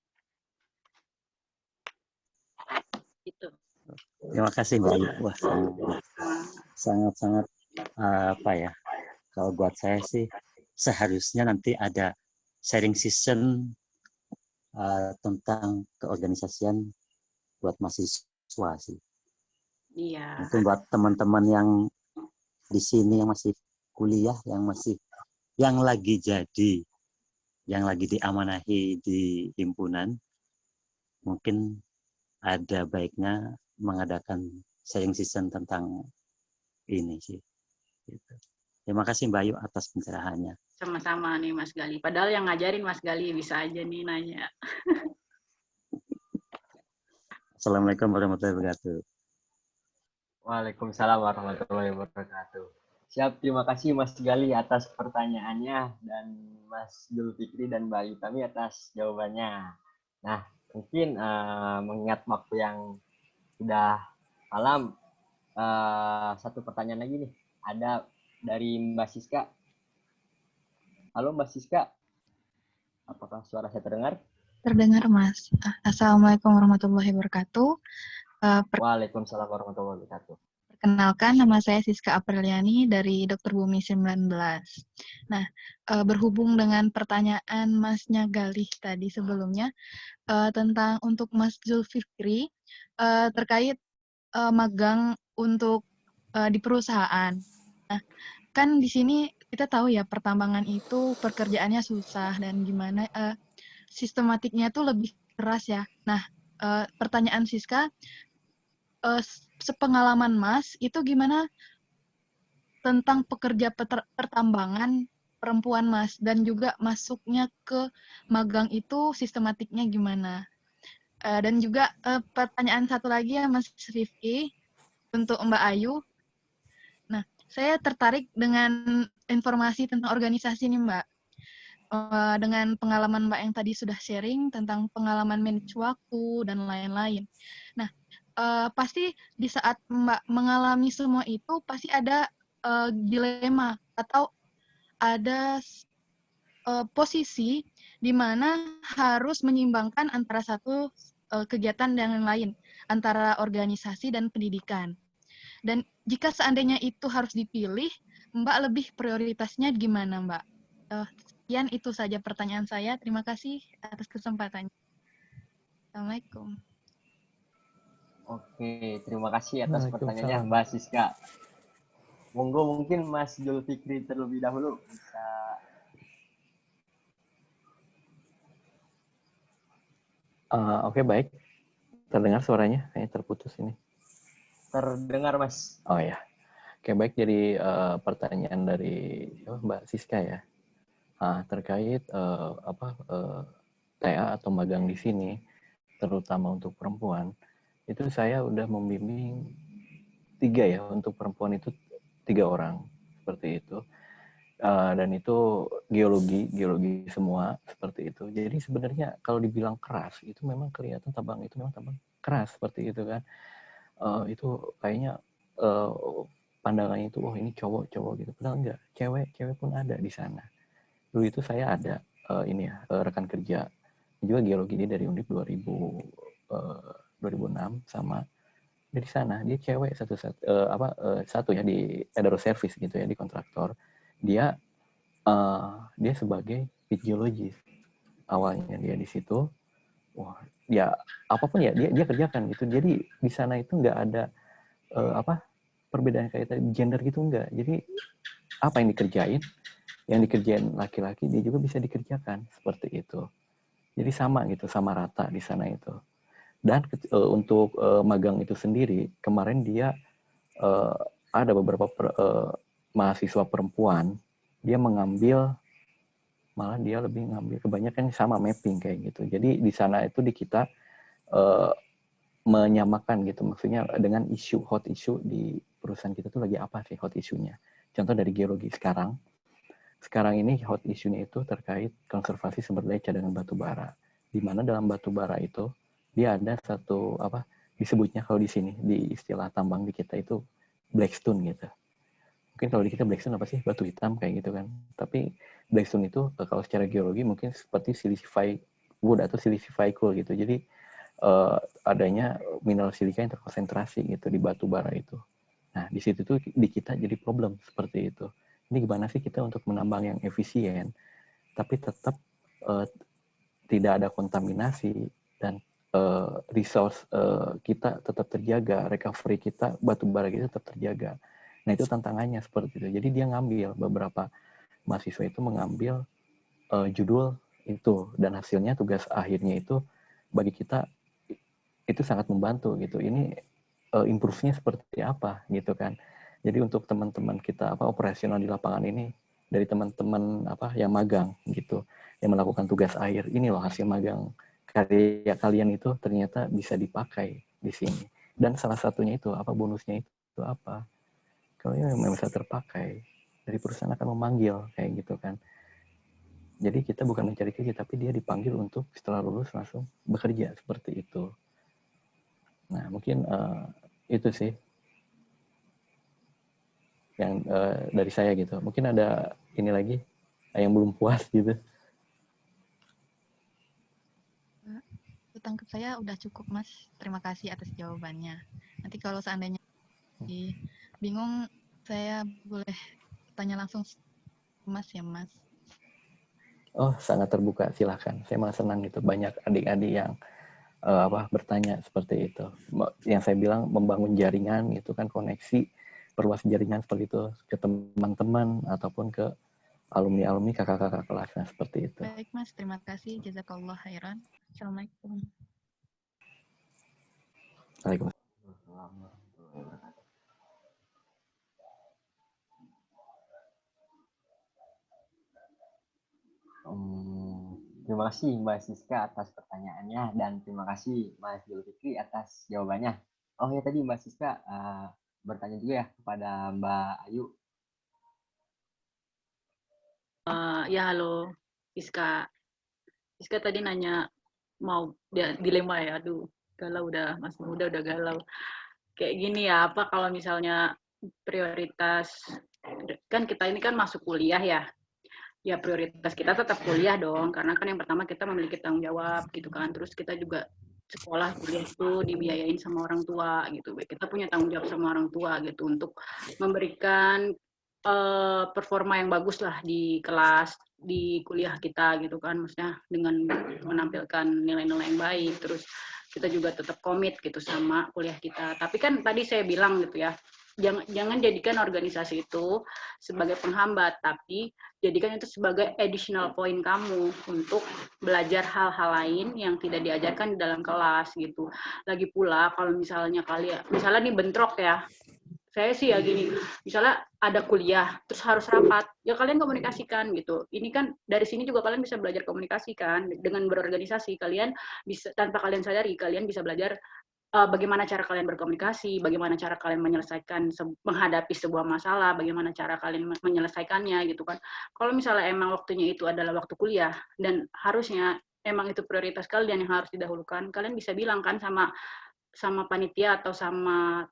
Gitu. Terima kasih Mbak Ayu. Wah, sangat apa ya? Kalau buat saya sih seharusnya nanti ada sharing session tentang keorganisasian buat mahasiswa sih. Iya. Itu buat teman-teman yang di sini yang masih kuliah, yang lagi diamanahi di himpunan, mungkin ada baiknya mengadakan sharing session tentang ini sih. Gitu. Terima kasih Mbak Ayu atas pencerahannya. Sama-sama nih Mas Gali. Padahal yang ngajarin Mas Gali, bisa aja nih nanya. Assalamualaikum warahmatullahi wabarakatuh. Waalaikumsalam warahmatullahi wabarakatuh. Siap, terima kasih Mas Gali atas pertanyaannya, dan Mas Zulfikri dan Mbak Ayu kami atas jawabannya. Nah, mungkin mengingat waktu yang sudah malam, satu pertanyaan lagi nih. Ada dari Mbak Siska. Halo Mbak Siska, apakah suara saya terdengar? Terdengar Mas. Assalamualaikum warahmatullahi wabarakatuh. Waalaikumsalam warahmatullahi wabarakatuh. Perkenalkan, nama saya Siska Apriliani dari Dr. Bumi 19. Nah, berhubung dengan pertanyaan Masnya Galih tadi sebelumnya, tentang untuk Mas Zulfikri, terkait magang untuk di perusahaan. Nah, kan di sini kita tahu ya pertambangan itu pekerjaannya susah dan gimana sistematiknya tuh lebih keras ya. Nah, pertanyaan Siska, sepengalaman Mas itu gimana tentang pekerja pertambangan perempuan Mas dan juga masuknya ke magang itu sistematiknya gimana? Dan juga pertanyaan satu lagi ya Mas Rifki untuk Mbak Ayu. Nah, saya tertarik dengan informasi tentang organisasi nih Mbak. Dengan pengalaman Mbak yang tadi sudah sharing tentang pengalaman manage waktu dan lain-lain. Nah, pasti di saat Mbak mengalami semua itu pasti ada dilema atau ada posisi di mana harus menyeimbangkan antara satu kegiatan dan yang lain, antara organisasi dan pendidikan. Dan jika seandainya itu harus dipilih, Mbak lebih prioritasnya gimana, Mbak? Sekian itu saja pertanyaan saya. Terima kasih atas kesempatannya. Assalamualaikum. Oke, terima kasih atas pertanyaannya Mbak Siska. Monggo mungkin Mas Zulfikri terlebih dahulu bisa. Oke, baik. Terdengar suaranya? Kayaknya terputus ini. Terdengar, Mas. Oh ya. Oke, baik. Jadi pertanyaan dari Mbak Siska ya. Terkait TA atau magang di sini, terutama untuk perempuan, itu saya udah membimbing 3 ya, untuk perempuan itu 3 orang, seperti itu. Dan itu geologi semua, seperti itu. Jadi sebenarnya kalau dibilang keras, itu memang kelihatan tambang itu memang tambang keras, seperti itu kan. Itu kayaknya pandangannya itu, oh ini cowok gitu. Padahal enggak, cewek pun ada di sana. Dulu itu saya ada rekan kerja juga geologi, dia dari Undip 2006 sama dari sana. Dia cewek satu ya di Edero Service gitu ya, di kontraktor. Dia sebagai pit geologist. Awalnya dia di situ, wah ya apapun ya dia kerjakan gitu. Jadi di sana itu nggak ada perbedaan kayak tadi gender gitu, enggak. Jadi apa yang dikerjain laki-laki dia juga bisa dikerjakan, seperti itu. Jadi sama gitu, sama rata di sana itu. Dan untuk magang itu sendiri, kemarin dia ada beberapa mahasiswa perempuan, dia malah dia lebih ngambil kebanyakan sama mapping kayak gitu. Jadi di sana itu di kita menyamakan gitu, maksudnya dengan hot issue di perusahaan kita tuh lagi apa sih hot issue-nya. Contoh dari geologi sekarang ini hot issue-nya itu terkait konservasi sumber daya cadangan batu bara. Di mana dalam batu bara itu dia ada satu disebutnya kalau di sini di istilah tambang di kita itu blackstone gitu. Mungkin kalau di kita blackstone apa sih? Batu hitam kayak gitu kan. Tapi blackstone itu kalau secara geologi mungkin seperti silicified wood atau silicified coal gitu. Jadi adanya mineral silika yang terkonsentrasi gitu di batu bara itu. Nah, di situ tuh di kita jadi problem seperti itu. Ini gimana sih kita untuk menambang yang efisien, tapi tetap tidak ada kontaminasi dan resource kita tetap terjaga, recovery kita, batu bara kita tetap terjaga. Nah, itu tantangannya seperti itu. Jadi dia ngambil, beberapa mahasiswa itu mengambil judul itu, dan hasilnya tugas akhirnya itu bagi kita itu sangat membantu gitu. Ini improve-nya seperti apa gitu kan. Jadi untuk teman-teman kita operasional di lapangan ini, dari teman-teman yang magang gitu, yang melakukan tugas akhir, ini loh hasil magang karya kalian itu ternyata bisa dipakai di sini. Dan salah satunya itu bonusnya itu apa? Kalau ini memang bisa terpakai, dari perusahaan akan memanggil kayak gitu kan. Jadi kita bukan mencari kerja, tapi dia dipanggil untuk setelah lulus langsung bekerja seperti itu. Nah, mungkin itu sih yang dari saya gitu. Mungkin ada ini lagi yang belum puas gitu. Tangkap saya udah cukup, Mas. Terima kasih atas jawabannya. Nanti kalau seandainya bingung, saya boleh tanya langsung Mas ya, Mas? Oh, sangat terbuka, silahkan. Saya malah senang gitu, banyak adik-adik yang bertanya seperti itu. Yang saya bilang membangun jaringan itu kan, koneksi, perluas jaringan seperti itu ke teman-teman ataupun ke alumni-alumni, kakak-kakak kelas. Nah, seperti itu. Baik, Mas. Terima kasih. Jazakallah khairan. Assalamualaikum. Waalaikumsalam. Terima kasih Mbak Siska atas pertanyaannya, dan terima kasih Mas Zulfikri atas jawabannya. Oh ya, tadi Mbak Siska bertanya juga ya kepada Mbak Ayu. Ya, halo Siska. Siska tadi nanya mau dilema ya, aduh galau udah, masih muda udah galau. Kayak gini ya, apa kalau misalnya prioritas, kan kita ini kan masuk kuliah ya, ya prioritas kita tetap kuliah dong, karena kan yang pertama kita memiliki tanggung jawab gitu kan, terus kita juga sekolah kuliah itu dibiayain sama orang tua gitu, kita punya tanggung jawab sama orang tua gitu untuk memberikan performa yang bagus lah di kelas, di kuliah kita gitu kan, maksudnya dengan menampilkan nilai-nilai yang baik, terus kita juga tetap komit gitu sama kuliah kita. Tapi kan tadi saya bilang gitu ya, jangan jadikan organisasi itu sebagai penghambat, tapi jadikan itu sebagai additional point kamu untuk belajar hal-hal lain yang tidak diajarkan di dalam kelas gitu. Lagi pula kalau misalnya misalnya nih bentrok ya, saya sih ya gini, misalnya ada kuliah, terus harus rapat, ya kalian komunikasikan gitu. Ini kan dari sini juga kalian bisa belajar komunikasi kan, dengan berorganisasi, kalian bisa, tanpa kalian sadari, kalian bisa belajar bagaimana cara kalian berkomunikasi, bagaimana cara kalian menghadapi sebuah masalah, bagaimana cara kalian menyelesaikannya gitu kan. Kalau misalnya emang waktunya itu adalah waktu kuliah, dan harusnya emang itu prioritas kalian yang harus didahulukan, kalian bisa bilang kan sama panitia atau sama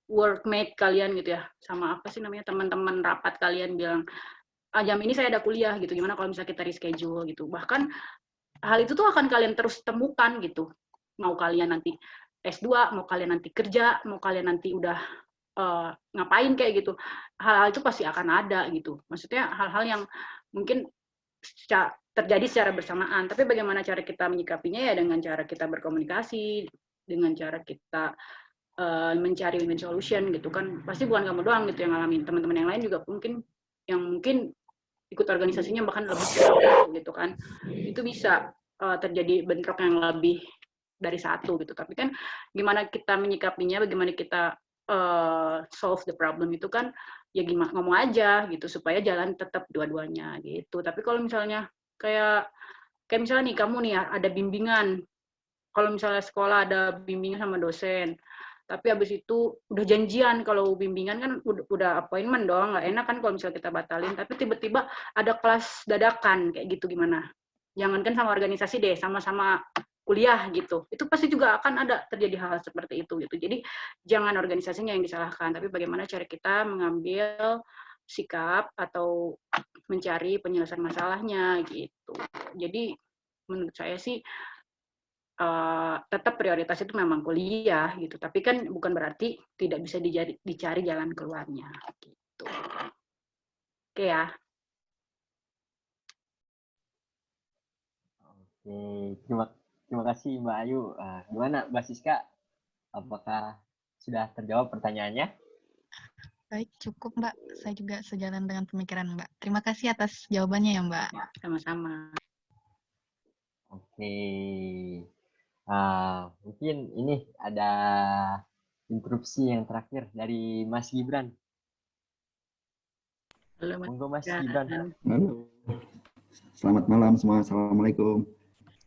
workmate kalian gitu ya, sama apa sih namanya, teman-teman rapat kalian, bilang jam ini saya ada kuliah gitu, gimana kalau misalnya kita reschedule gitu. Bahkan hal itu tuh akan kalian terus temukan gitu, mau kalian nanti S2, mau kalian nanti kerja, mau kalian nanti udah ngapain kayak gitu, hal-hal itu pasti akan ada gitu. Maksudnya hal-hal yang mungkin terjadi secara bersamaan, tapi bagaimana cara kita menyikapinya ya dengan cara kita berkomunikasi, dengan cara kita mencari win-win solution gitu kan. Pasti bukan kamu doang gitu yang ngalamin, teman-teman yang lain juga mungkin ikut organisasinya bahkan lebih gitu kan, itu bisa terjadi bentrok yang lebih dari satu gitu. Tapi kan gimana kita menyikapinya, bagaimana kita solve the problem itu kan ya gimana, ngomong aja gitu supaya jalan tetap dua-duanya gitu. Tapi kalau misalnya kayak misalnya nih kamu nih ada bimbingan, kalau misalnya sekolah ada bimbingan sama dosen, tapi habis itu udah janjian, kalau bimbingan kan udah appointment dong, nggak enak kan kalau misalnya kita batalin, tapi tiba-tiba ada kelas dadakan kayak gitu, gimana? Jangankan sama organisasi deh, sama-sama kuliah gitu, itu pasti juga akan ada terjadi hal seperti itu gitu. Jadi jangan organisasinya yang disalahkan, tapi bagaimana cara kita mengambil sikap atau mencari penyelesaian masalahnya gitu. Jadi menurut saya sih tetap prioritas itu memang kuliah gitu, tapi kan bukan berarti tidak bisa dicari jalan keluarnya gitu. Oke ya. Oke, terima kasih Mbak Ayu. Gimana Mbak Siska? Apakah sudah terjawab pertanyaannya? Baik, cukup Mbak. Saya juga sejalan dengan pemikiran Mbak. Terima kasih atas jawabannya ya Mbak. Ya, sama-sama. Oke. Mungkin ini ada interupsi yang terakhir dari Mas Gibran. Halo Mas. Monggo Mas Gibran. Halo. Selamat malam semua. Assalamualaikum.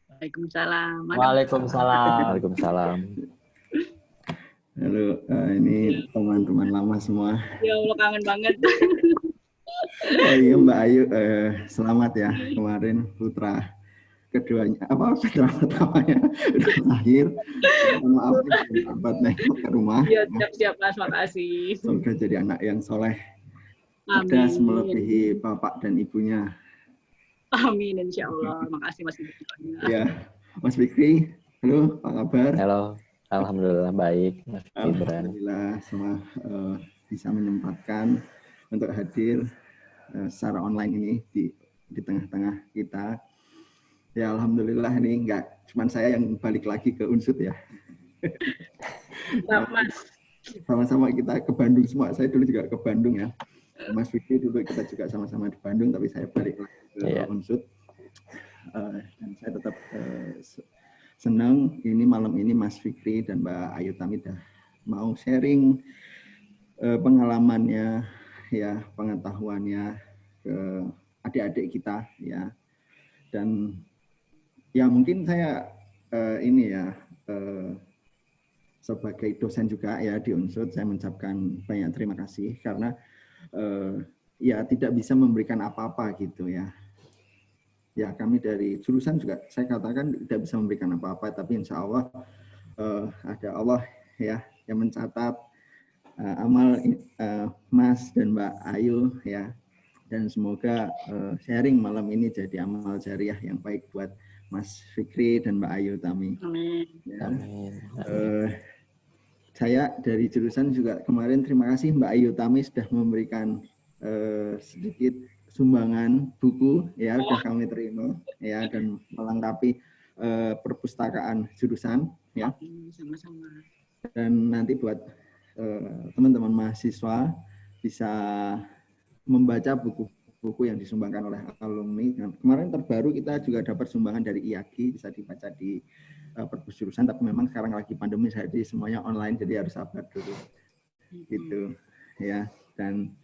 Waalaikumsalam. Waalaikumsalam. Waalaikumsalam. Halo, ini teman-teman lama semua. Ya Allah, kangen banget. Iya Mbak Ayu, selamat ya kemarin putra keduanya, putra pertamanya udah lahir. Maaf sempat nengok ke rumah. Iya, siap-siap Mas, makasih. Semoga jadi anak yang soleh. Amin. Ada melebihi bapak dan ibunya. Amin, insya Allah. Makasih Mas Gibran. Ya, Mas Fikri, halo, apa kabar? Halo, alhamdulillah baik Mas Gibran. Alhamdulillah, semua bisa menyempatkan untuk hadir secara online ini di tengah-tengah kita. Ya alhamdulillah ini enggak cuma saya yang balik lagi ke Unsud ya. Sama-sama kita ke Bandung semua. Saya dulu juga ke Bandung ya. Mas Fikri dulu kita juga sama-sama di Bandung, tapi saya balik lagi ke Unsud. Dan saya tetap senang ini malam ini Mas Fikri dan Mbak Ayu Tami dah mau sharing pengalamannya, ya pengetahuannya ke adik-adik kita ya. Dan ya mungkin saya ini ya sebagai dosen juga ya di Unsud, saya mengucapkan banyak terima kasih karena ya tidak bisa memberikan apa-apa gitu ya. Ya kami dari jurusan juga saya katakan tidak bisa memberikan apa-apa, tapi insya Allah ada Allah ya yang mencatat amal Mas dan Mbak Ayu ya, dan semoga sharing malam ini jadi amal jariah yang baik buat Mas Fikri dan Mbak Ayu Tami. Amin. Ya. Saya dari jurusan juga kemarin terima kasih Mbak Ayu Tami sudah memberikan sedikit sumbangan buku ya, sudah kami terima ya, dan melengkapi perpustakaan jurusan ya. Sama-sama. Dan nanti buat teman-teman mahasiswa bisa membaca buku-buku yang disumbangkan oleh alumni. Kemarin terbaru kita juga dapat sumbangan dari IAGI, bisa dibaca di perpus jurusan, tapi memang sekarang lagi pandemi jadi semuanya online, jadi harus sabar dulu gitu ya. Dan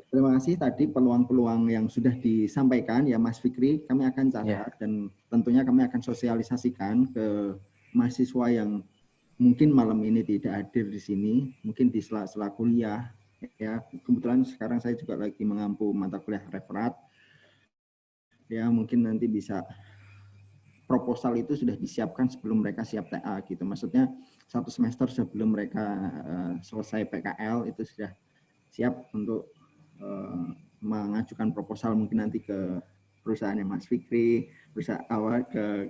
terima kasih tadi peluang-peluang yang sudah disampaikan ya Mas Fikri, kami akan catat dan tentunya kami akan sosialisasikan ke mahasiswa yang mungkin malam ini tidak hadir di sini, mungkin di sela-sela kuliah ya. Kebetulan sekarang saya juga lagi mengampu mata kuliah referat ya, mungkin nanti bisa proposal itu sudah disiapkan sebelum mereka siap TA gitu, maksudnya 1 semester sebelum mereka selesai PKL itu sudah siap untuk mengajukan proposal mungkin nanti ke perusahaannya Mas Fikri, perusahaan awal ke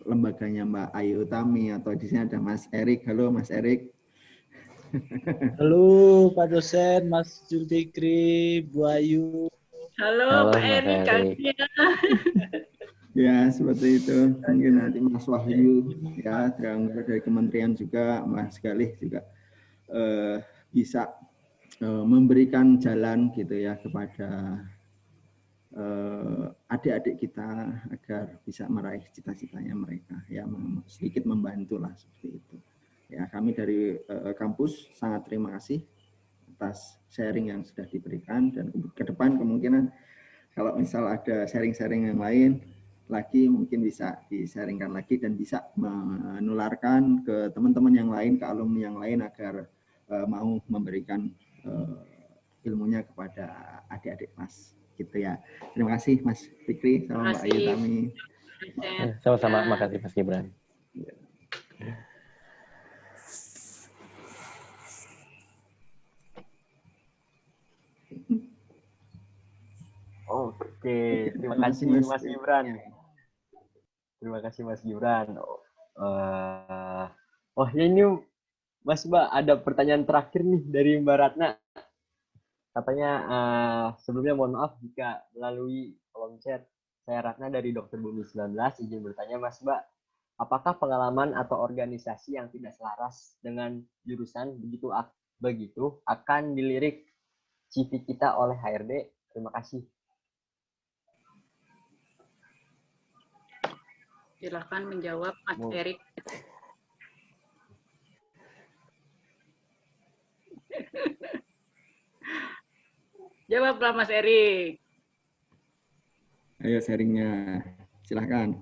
lembaganya Mbak Ayu Tami, atau di sini ada Mas Erik. Halo Mas Erik. Halo Pak dosen, Mas Zulfikri, Bu Ayu. Halo Pak Erik. Ya seperti itu. Mungkin nanti Mas Wahyu ya dari kementerian juga, Mas Galih juga bisa memberikan jalan gitu ya kepada adik-adik kita agar bisa meraih cita-citanya mereka ya, sedikit membantu lah seperti itu ya. Kami dari kampus sangat terima kasih atas sharing yang sudah diberikan, dan ke depan kemungkinan kalau misal ada sharing-sharing yang lain lagi mungkin bisa di-sharingkan lagi dan bisa menularkan ke teman-teman yang lain, ke alumni yang lain agar mau memberikan ilmunya kepada adik-adik Mas gitu ya. Terima kasih Mas Fikri sama Mbak Ayu Tami. Sama-sama, makasih Mas Gibran. Oke, terima kasih Mas Gibran. Terima kasih Mas Gibran. Oh ya, ini Mas Mbak ada pertanyaan terakhir nih dari Mbak Ratna. Katanya sebelumnya mohon maaf jika melalui kolom chat. Saya Ratna dari Dokter Bumi 19, izin bertanya Mas Mbak, apakah pengalaman atau organisasi yang tidak selaras dengan jurusan begitu akan dilirik CV kita oleh HRD? Terima kasih. Silakan menjawab Mas Erik. Jawablah Mas Erik. Ayo sharingnya, silahkan.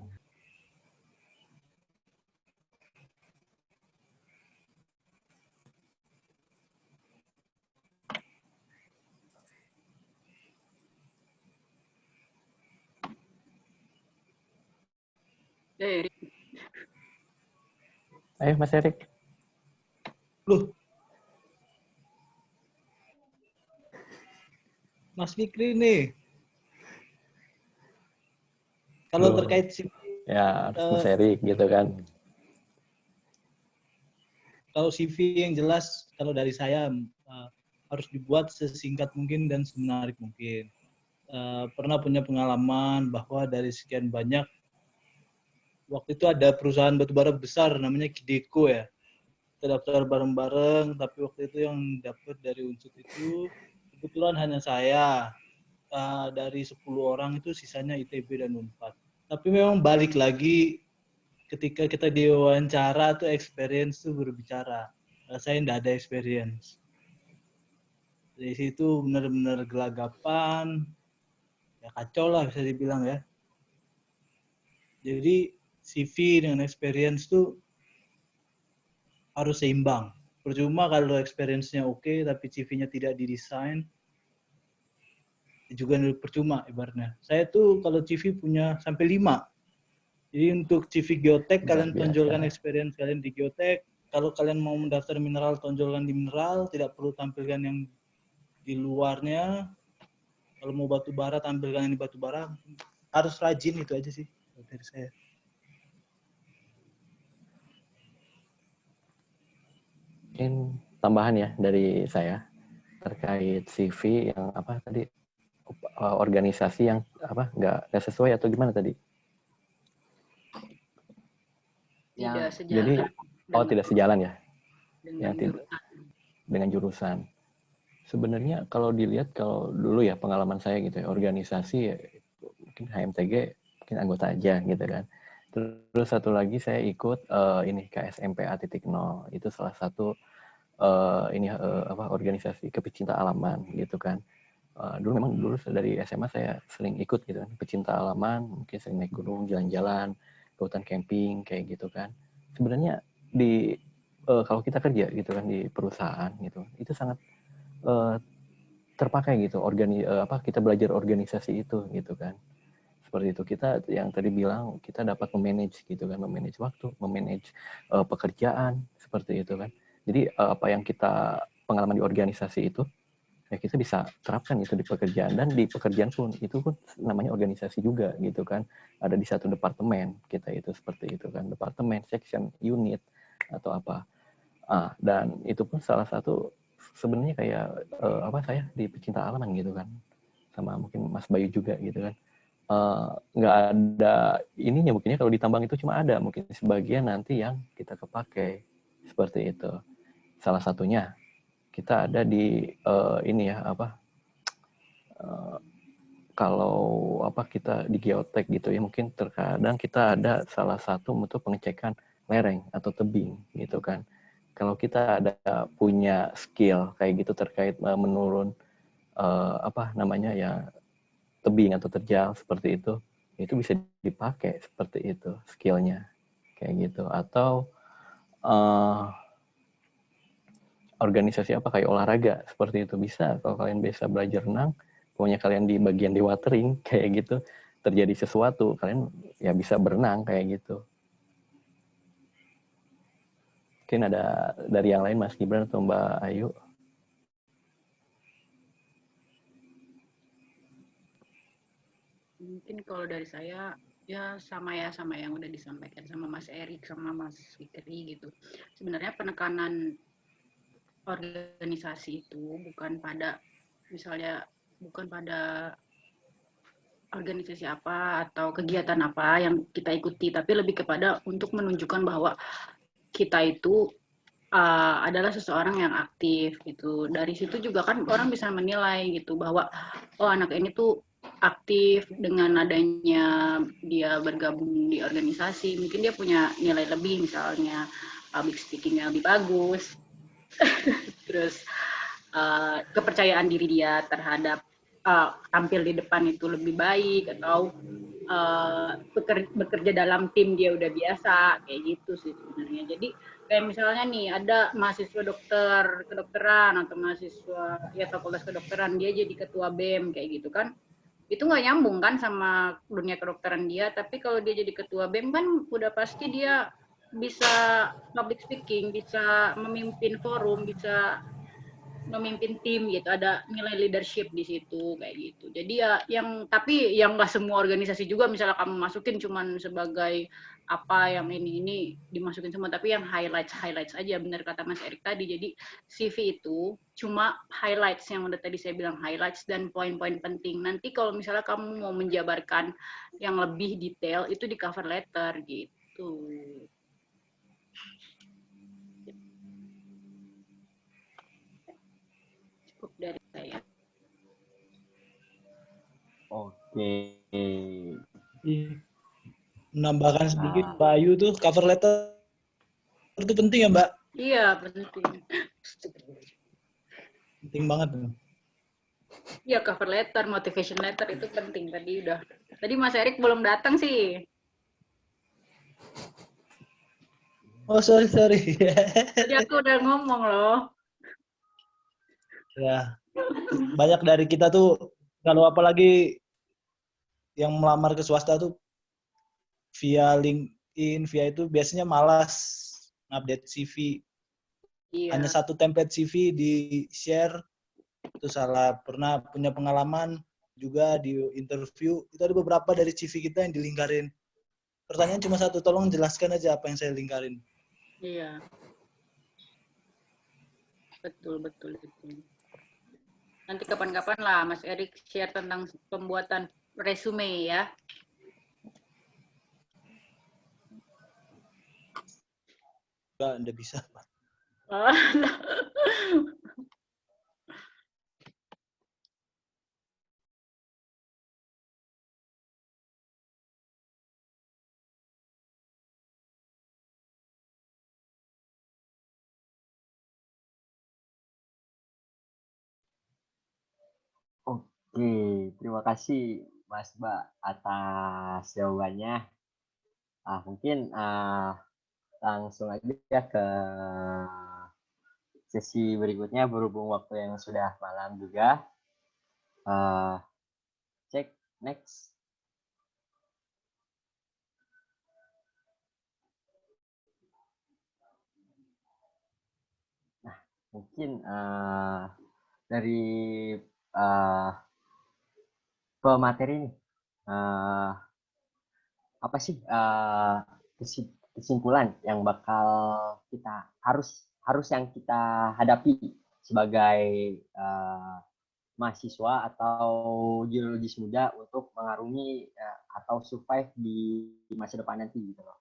Erik. Ayo Mas Erik. Loh. Mas Fikri nih. Kalau terkait sini ya Mas Erik gitu kan. Kalau CV yang jelas, kalau dari saya harus dibuat sesingkat mungkin dan semenarik mungkin. Pernah punya pengalaman bahwa dari sekian banyak, waktu itu ada perusahaan batubara besar namanya Kideko ya. Kita daftar bareng-bareng, tapi waktu itu yang dapat dari unsur itu kebetulan hanya saya. Dari 10 orang itu sisanya ITB dan Unpad. Tapi memang balik lagi ketika kita diwawancara tuh experience tuh berbicara. Saya tidak ada experience. Dari situ benar-benar gelagapan, ya kacau lah bisa dibilang ya. Jadi CV dengan experience tuh harus seimbang. Percuma kalau experience-nya oke, tapi CV-nya tidak didesain, juga percuma ibaratnya. Saya tuh kalau CV punya sampai 5. Jadi untuk CV geotek kalian tonjolkan experience kalian di geotek. Kalau kalian mau mendaftar mineral, tonjolkan di mineral. Tidak perlu tampilkan yang di luarnya. Kalau mau batu bara, tampilkan yang di batu bara. Harus rajin, itu aja sih dari saya. Mungkin tambahan ya dari saya terkait CV yang apa tadi, organisasi yang apa nggak sesuai atau gimana tadi? Tidak sejalan. Jadi tidak sejalan ya? Dengan jurusan. Sebenarnya kalau dilihat, kalau dulu ya pengalaman saya gitu ya, organisasi ya, mungkin HMTG mungkin anggota aja gitu kan. Terus satu lagi saya ikut ini KSMPA 0, itu salah satu organisasi kepecinta alaman gitu kan. Dulu dari SMA saya sering ikut gitu kan, pecinta alaman, mungkin sering naik gunung, jalan-jalan, ke hutan camping kayak gitu kan. Sebenarnya di kalau kita kerja gitu kan di perusahaan gitu, itu sangat terpakai gitu kita belajar organisasi itu gitu kan. Seperti itu, kita yang tadi bilang kita dapat memanage gitu kan, memanage waktu, memanage pekerjaan seperti itu kan. Jadi apa yang kita pengalaman di organisasi itu ya kita bisa terapkan itu di pekerjaan, dan di pekerjaan pun itu pun namanya organisasi juga gitu kan. Ada di satu departemen kita itu seperti itu kan, departemen, section, unit atau apa. Dan itu pun salah satu sebenarnya kayak saya di pecinta alaman gitu kan, sama mungkin Mas Bayu juga gitu kan. Nggak ada ininya mungkinnya, kalau ditambang itu cuma ada mungkin sebagian nanti yang kita kepakai seperti itu. Salah satunya kita ada di kalau kita di geotek gitu ya, mungkin terkadang kita ada salah satu untuk pengecekan lereng atau tebing gitu kan. Kalau kita ada punya skill kayak gitu terkait menurun tebing atau terjal seperti itu bisa dipakai seperti itu skillnya kayak gitu. Atau organisasi kayak olahraga seperti itu bisa. Kalau kalian bisa belajar renang, pokoknya kalian di bagian dewatering kayak gitu, terjadi sesuatu, kalian ya bisa berenang kayak gitu. Mungkin ada dari yang lain, Mas Gibran atau Mbak Ayu? Mungkin kalau dari saya ya sama yang udah disampaikan sama Mas Erik sama Mas Fikri gitu. Sebenarnya penekanan organisasi itu bukan pada organisasi apa atau kegiatan apa yang kita ikuti, tapi lebih kepada untuk menunjukkan bahwa kita itu adalah seseorang yang aktif gitu. Dari situ juga kan orang bisa menilai gitu bahwa anak ini tuh aktif dengan adanya dia bergabung di organisasi, mungkin dia punya nilai lebih, misalnya public speaking-nya lebih bagus, terus kepercayaan diri dia terhadap tampil di depan itu lebih baik, atau bekerja dalam tim dia udah biasa, kayak gitu sih sebenarnya. Jadi kayak misalnya nih ada mahasiswa kedokteran atau mahasiswa ya fakultas kedokteran, dia jadi ketua BEM kayak gitu kan, itu nggak nyambung kan sama dunia kedokteran dia. Tapi kalau dia jadi ketua BEM kan udah pasti dia bisa public speaking, bisa memimpin forum, bisa memimpin tim gitu, ada nilai leadership di situ kayak gitu. Jadi ya tapi yang nggak semua organisasi juga, misalnya kamu masukin cuman sebagai apa yang ini dimasukin semua, tapi yang highlights aja, benar kata Mas Erik tadi. Jadi CV itu cuma highlights yang udah tadi saya bilang, highlights dan poin-poin penting. Nanti kalau misalnya kamu mau menjabarkan yang lebih detail itu di cover letter gitu. Cukup dari saya. Oke. Menambahkan sedikit, Mbak Ayu tuh cover letter itu penting ya, Mbak? Iya, penting. Penting banget. Iya, cover letter, motivation letter itu penting. Tadi Mas Erik belum datang sih. Oh, sorry. Jadi aku udah ngomong loh. Ya, banyak dari kita tuh, kalau apalagi yang melamar ke swasta tuh via LinkedIn, via itu biasanya malas update CV. Iya. Hanya satu template CV di-share, itu salah. Pernah punya pengalaman juga di interview, itu ada beberapa dari CV kita yang dilingkarin. Pertanyaan cuma satu, tolong jelaskan aja apa yang saya lingkarin. Iya. Betul. Nanti kapan-kapan lah Mas Erik share tentang pembuatan resume ya. Enggak bisa. Oke, terima kasih Mas Ba atas jawabannya. Mungkin langsung aja ke sesi berikutnya, berhubung waktu yang sudah malam juga. Cek next. Nah, mungkin dari pemateri ini apa sih kesimpulan yang bakal kita harus yang kita hadapi sebagai mahasiswa atau geologis muda untuk mengarungi atau survive di masa depan nanti gitu loh.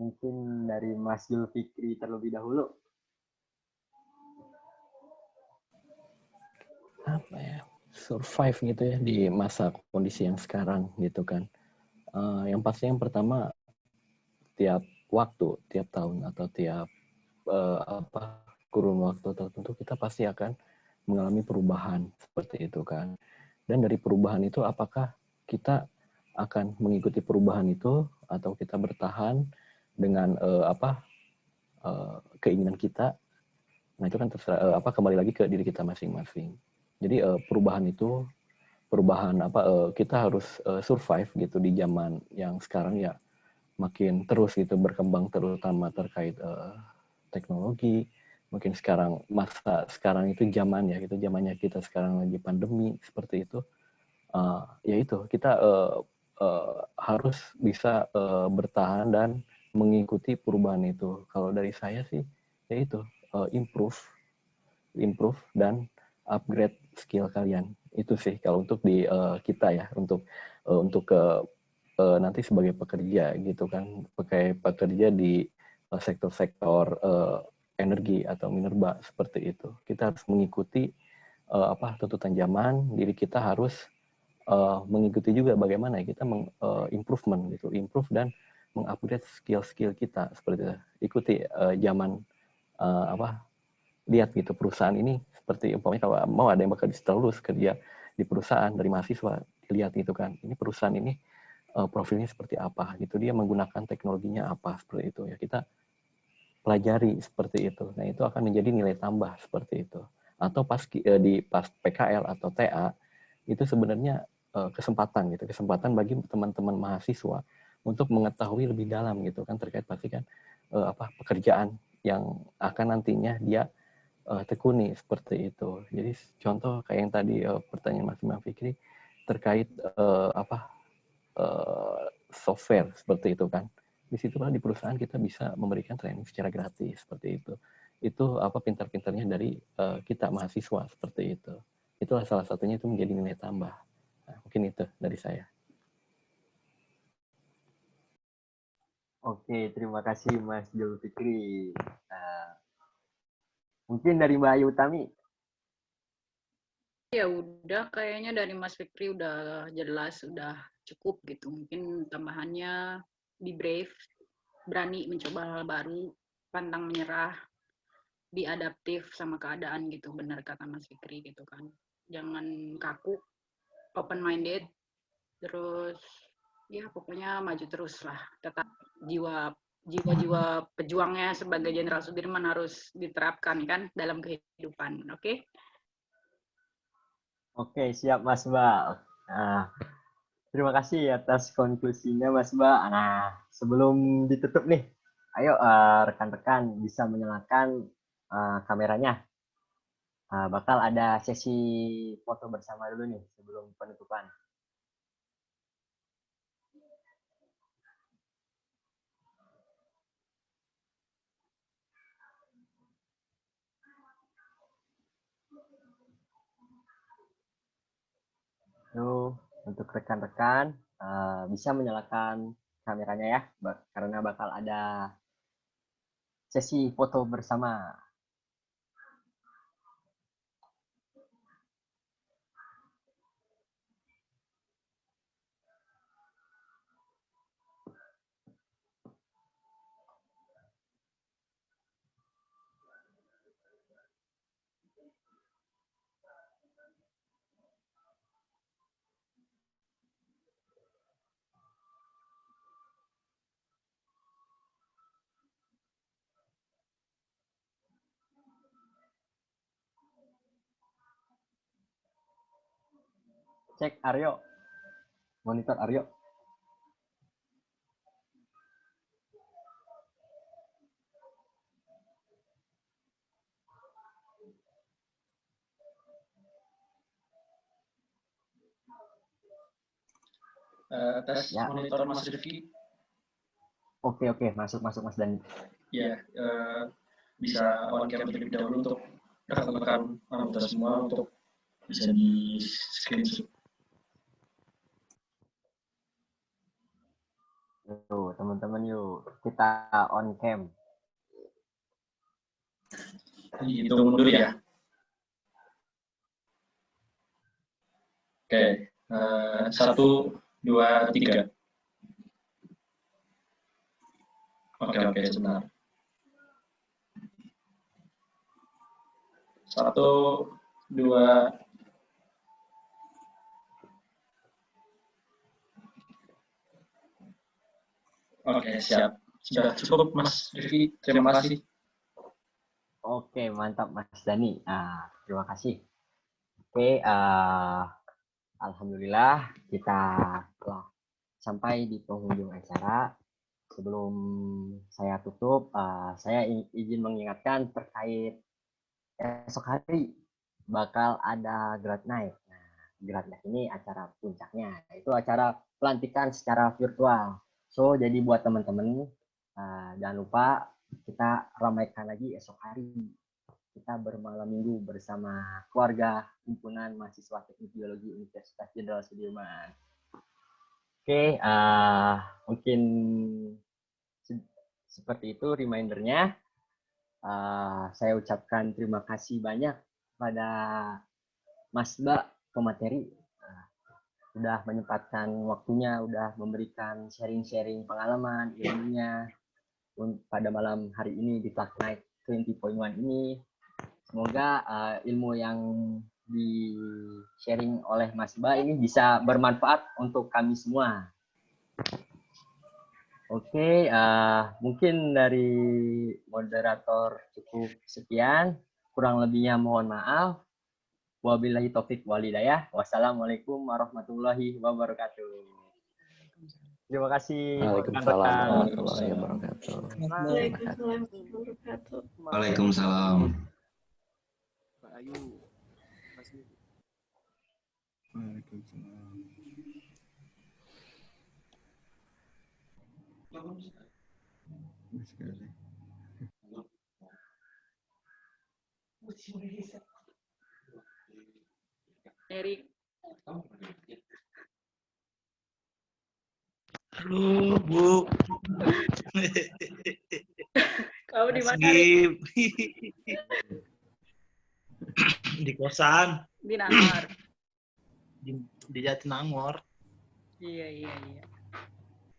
Mungkin dari Mas Zulfikri terlebih dahulu. Apa ya, survive gitu ya di masa kondisi yang sekarang gitu kan. Yang pasti yang pertama, tiap waktu, tiap tahun atau tiap kurun waktu tertentu kita pasti akan mengalami perubahan seperti itu kan. Dan dari perubahan itu apakah kita akan mengikuti perubahan itu atau kita bertahan dengan keinginan kita. Nah, itu kan terserah kembali lagi ke diri kita masing-masing. Jadi perubahan kita harus survive gitu di zaman yang sekarang ya makin terus gitu berkembang, terutama terkait teknologi. Mungkin masa sekarang itu zamannya kita sekarang lagi pandemi seperti itu. Ya itu kita harus bisa bertahan dan mengikuti perubahan itu. Kalau dari saya sih ya itu improve dan upgrade skill kalian. Itu sih kalau untuk di kita ya, untuk nanti sebagai pekerja gitu kan, pekerja di sektor-sektor energi atau minerba seperti itu. Kita harus mengikuti tuntutan zaman, diri kita harus mengikuti juga bagaimana kita improve dan mengupgrade skill-skill kita seperti itu. Ikuti zaman lihat gitu perusahaan ini seperti umpamanya kalau mau ada yang bakal lulus kerja di perusahaan dari mahasiswa, lihat gitu kan, ini perusahaan ini profilnya seperti apa gitu, dia menggunakan teknologinya apa seperti itu ya, kita pelajari seperti itu. Nah, itu akan menjadi nilai tambah seperti itu. Atau pas PKL atau TA itu sebenarnya kesempatan bagi teman-teman mahasiswa untuk mengetahui lebih dalam gitu kan terkait pasti kan pekerjaan yang akan nantinya dia tekuni seperti itu. Jadi contoh kayak yang tadi pertanyaan Mas Imam Fikri terkait software seperti itu kan. Di situlah di perusahaan kita bisa memberikan training secara gratis seperti itu. Itu pintar-pintarnya dari kita mahasiswa seperti itu. Itulah salah satunya itu menjadi nilai tambah. Nah, mungkin itu dari saya. Oke, terima kasih Mas Zulfikri. Mungkin dari Mbak Ayu Utami. Ya udah, kayaknya dari Mas Fikri udah jelas, udah cukup gitu. Mungkin tambahannya be brave, berani mencoba hal baru, pantang menyerah, be adaptif sama keadaan gitu. Benar kata Mas Fikri gitu kan. Jangan kaku, open minded, terus ya pokoknya maju terus lah. Tetap jiwa pejuangnya sebagai Jenderal Sudirman harus diterapkan kan dalam kehidupan. Oke? Oke, siap Mas Bal. Nah, terima kasih atas konklusinya Mas Ba. Nah, sebelum ditutup nih, ayo rekan-rekan bisa menyalakan kameranya. Bakal ada sesi foto bersama dulu nih sebelum penutupan. Untuk rekan-rekan bisa menyalakan kameranya ya, karena bakal ada sesi foto bersama. Cek Aryo, monitor Aryo. Tes Ya. monitor Mas Rifki. Oke, masuk Mas Dani. Ya, bisa on cam terlebih dahulu untuk rekan-rekan anggota semua untuk bisa di screenshot. Yuk, teman-teman yuk, kita on cam. Hitung dulu ya. Oke, 1, 2, 3. Oke, sebentar. 1, 2. Oke, siap. Sudah cukup, Mas Rifki. Terima kasih. Oke, mantap Mas Dani. Terima kasih. Oke, alhamdulillah kita telah sampai di penghujung acara. Sebelum saya tutup, saya izin mengingatkan terkait esok hari bakal ada Grad Night. Nah, Grad Night ini acara puncaknya, itu acara pelantikan secara virtual. So, jadi buat teman-teman, jangan lupa kita ramaikan lagi esok hari. Kita bermalam minggu bersama keluarga himpunan mahasiswa Teknik Biologi Universitas Jenderal Sudirman. Oke, mungkin seperti itu remindernya. Saya ucapkan terima kasih banyak pada Mas Mbak pemateri. Sudah menyempatkan waktunya, sudah memberikan sharing-sharing pengalaman, ilmunya pada malam hari ini di Talk Night 20.1 ini. Semoga ilmu yang di-sharing oleh Mas Mbak ini bisa bermanfaat untuk kami semua. Oke, mungkin dari moderator cukup sekian. Kurang lebihnya mohon maaf. Wabillahi taufik walhidayah. Wassalamualaikum warahmatullahi wabarakatuh. Terima kasih. Waalaikumsalam warahmatullahi wabarakatuh. Waalaikumsalam warahmatullahi wabarakatuh. Waalaikumsalam. Ayu. Masih. Waalaikumsalam. Mas Gaza. Erik. Halo, Bu. Kamu di mana, Rik? Di kosan. Di Nangor. Di Jatinangor. Iya.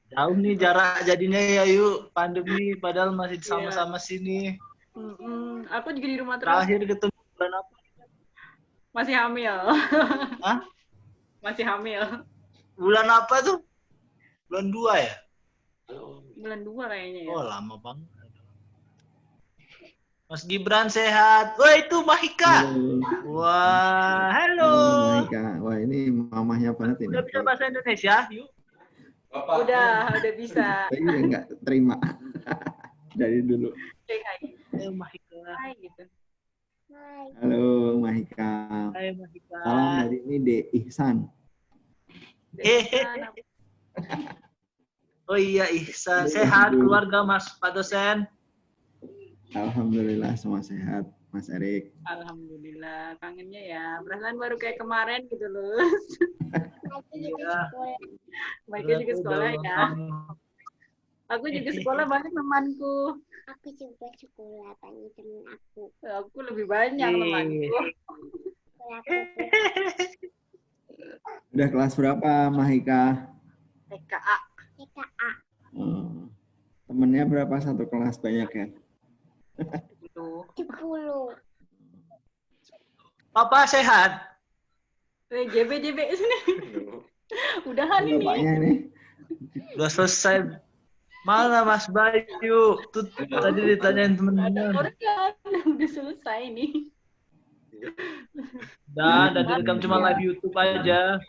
Jauh nih jarak jadinya ya, yuk. Pandemi padahal masih sama-sama sini. Aku juga di rumah terus. Terakhir ketemu bulan apa? Masih hamil. Hah? Masih hamil. Bulan apa tuh? Bulan 2 ya? Bulan 2 kayaknya ya. Oh, lama banget. Mas Gibran sehat. Wah, itu Mahika. Wah, halo. Mahika. Wah, ini mamahnya banget ini. Udah bisa bahasa Indonesia, yuk. Udah bisa. Tapi nggak terima dari dulu. Halo, Mahika. Hai gitu. Halo, Mahika. Hai, Mahika. Salam dari ini De Ihsan. Oh iya, Ihsan. Sehat keluarga Mas Pak dosen? Alhamdulillah semua sehat, Mas Erik. Alhamdulillah, kangennya ya. Perasaan baru kayak kemarin gitu loh. Iya. Mereka juga sekolah ya. Aku juga sekolah banyak temanku. Aku juga sekolah banyak teman aku. Aku lebih banyak temanku. Udah kelas berapa, Mahika? TKA. Oh. Temennya berapa satu kelas, banyak ya? 10. Papa sehat? JB sini. Udahan ini. Bapaknya ini. Udah selesai. Mana Mas Bayu? Tuh tadi ditanyain temen-temen. Udah selesai nih. Udah direkam cuma live YouTube aja.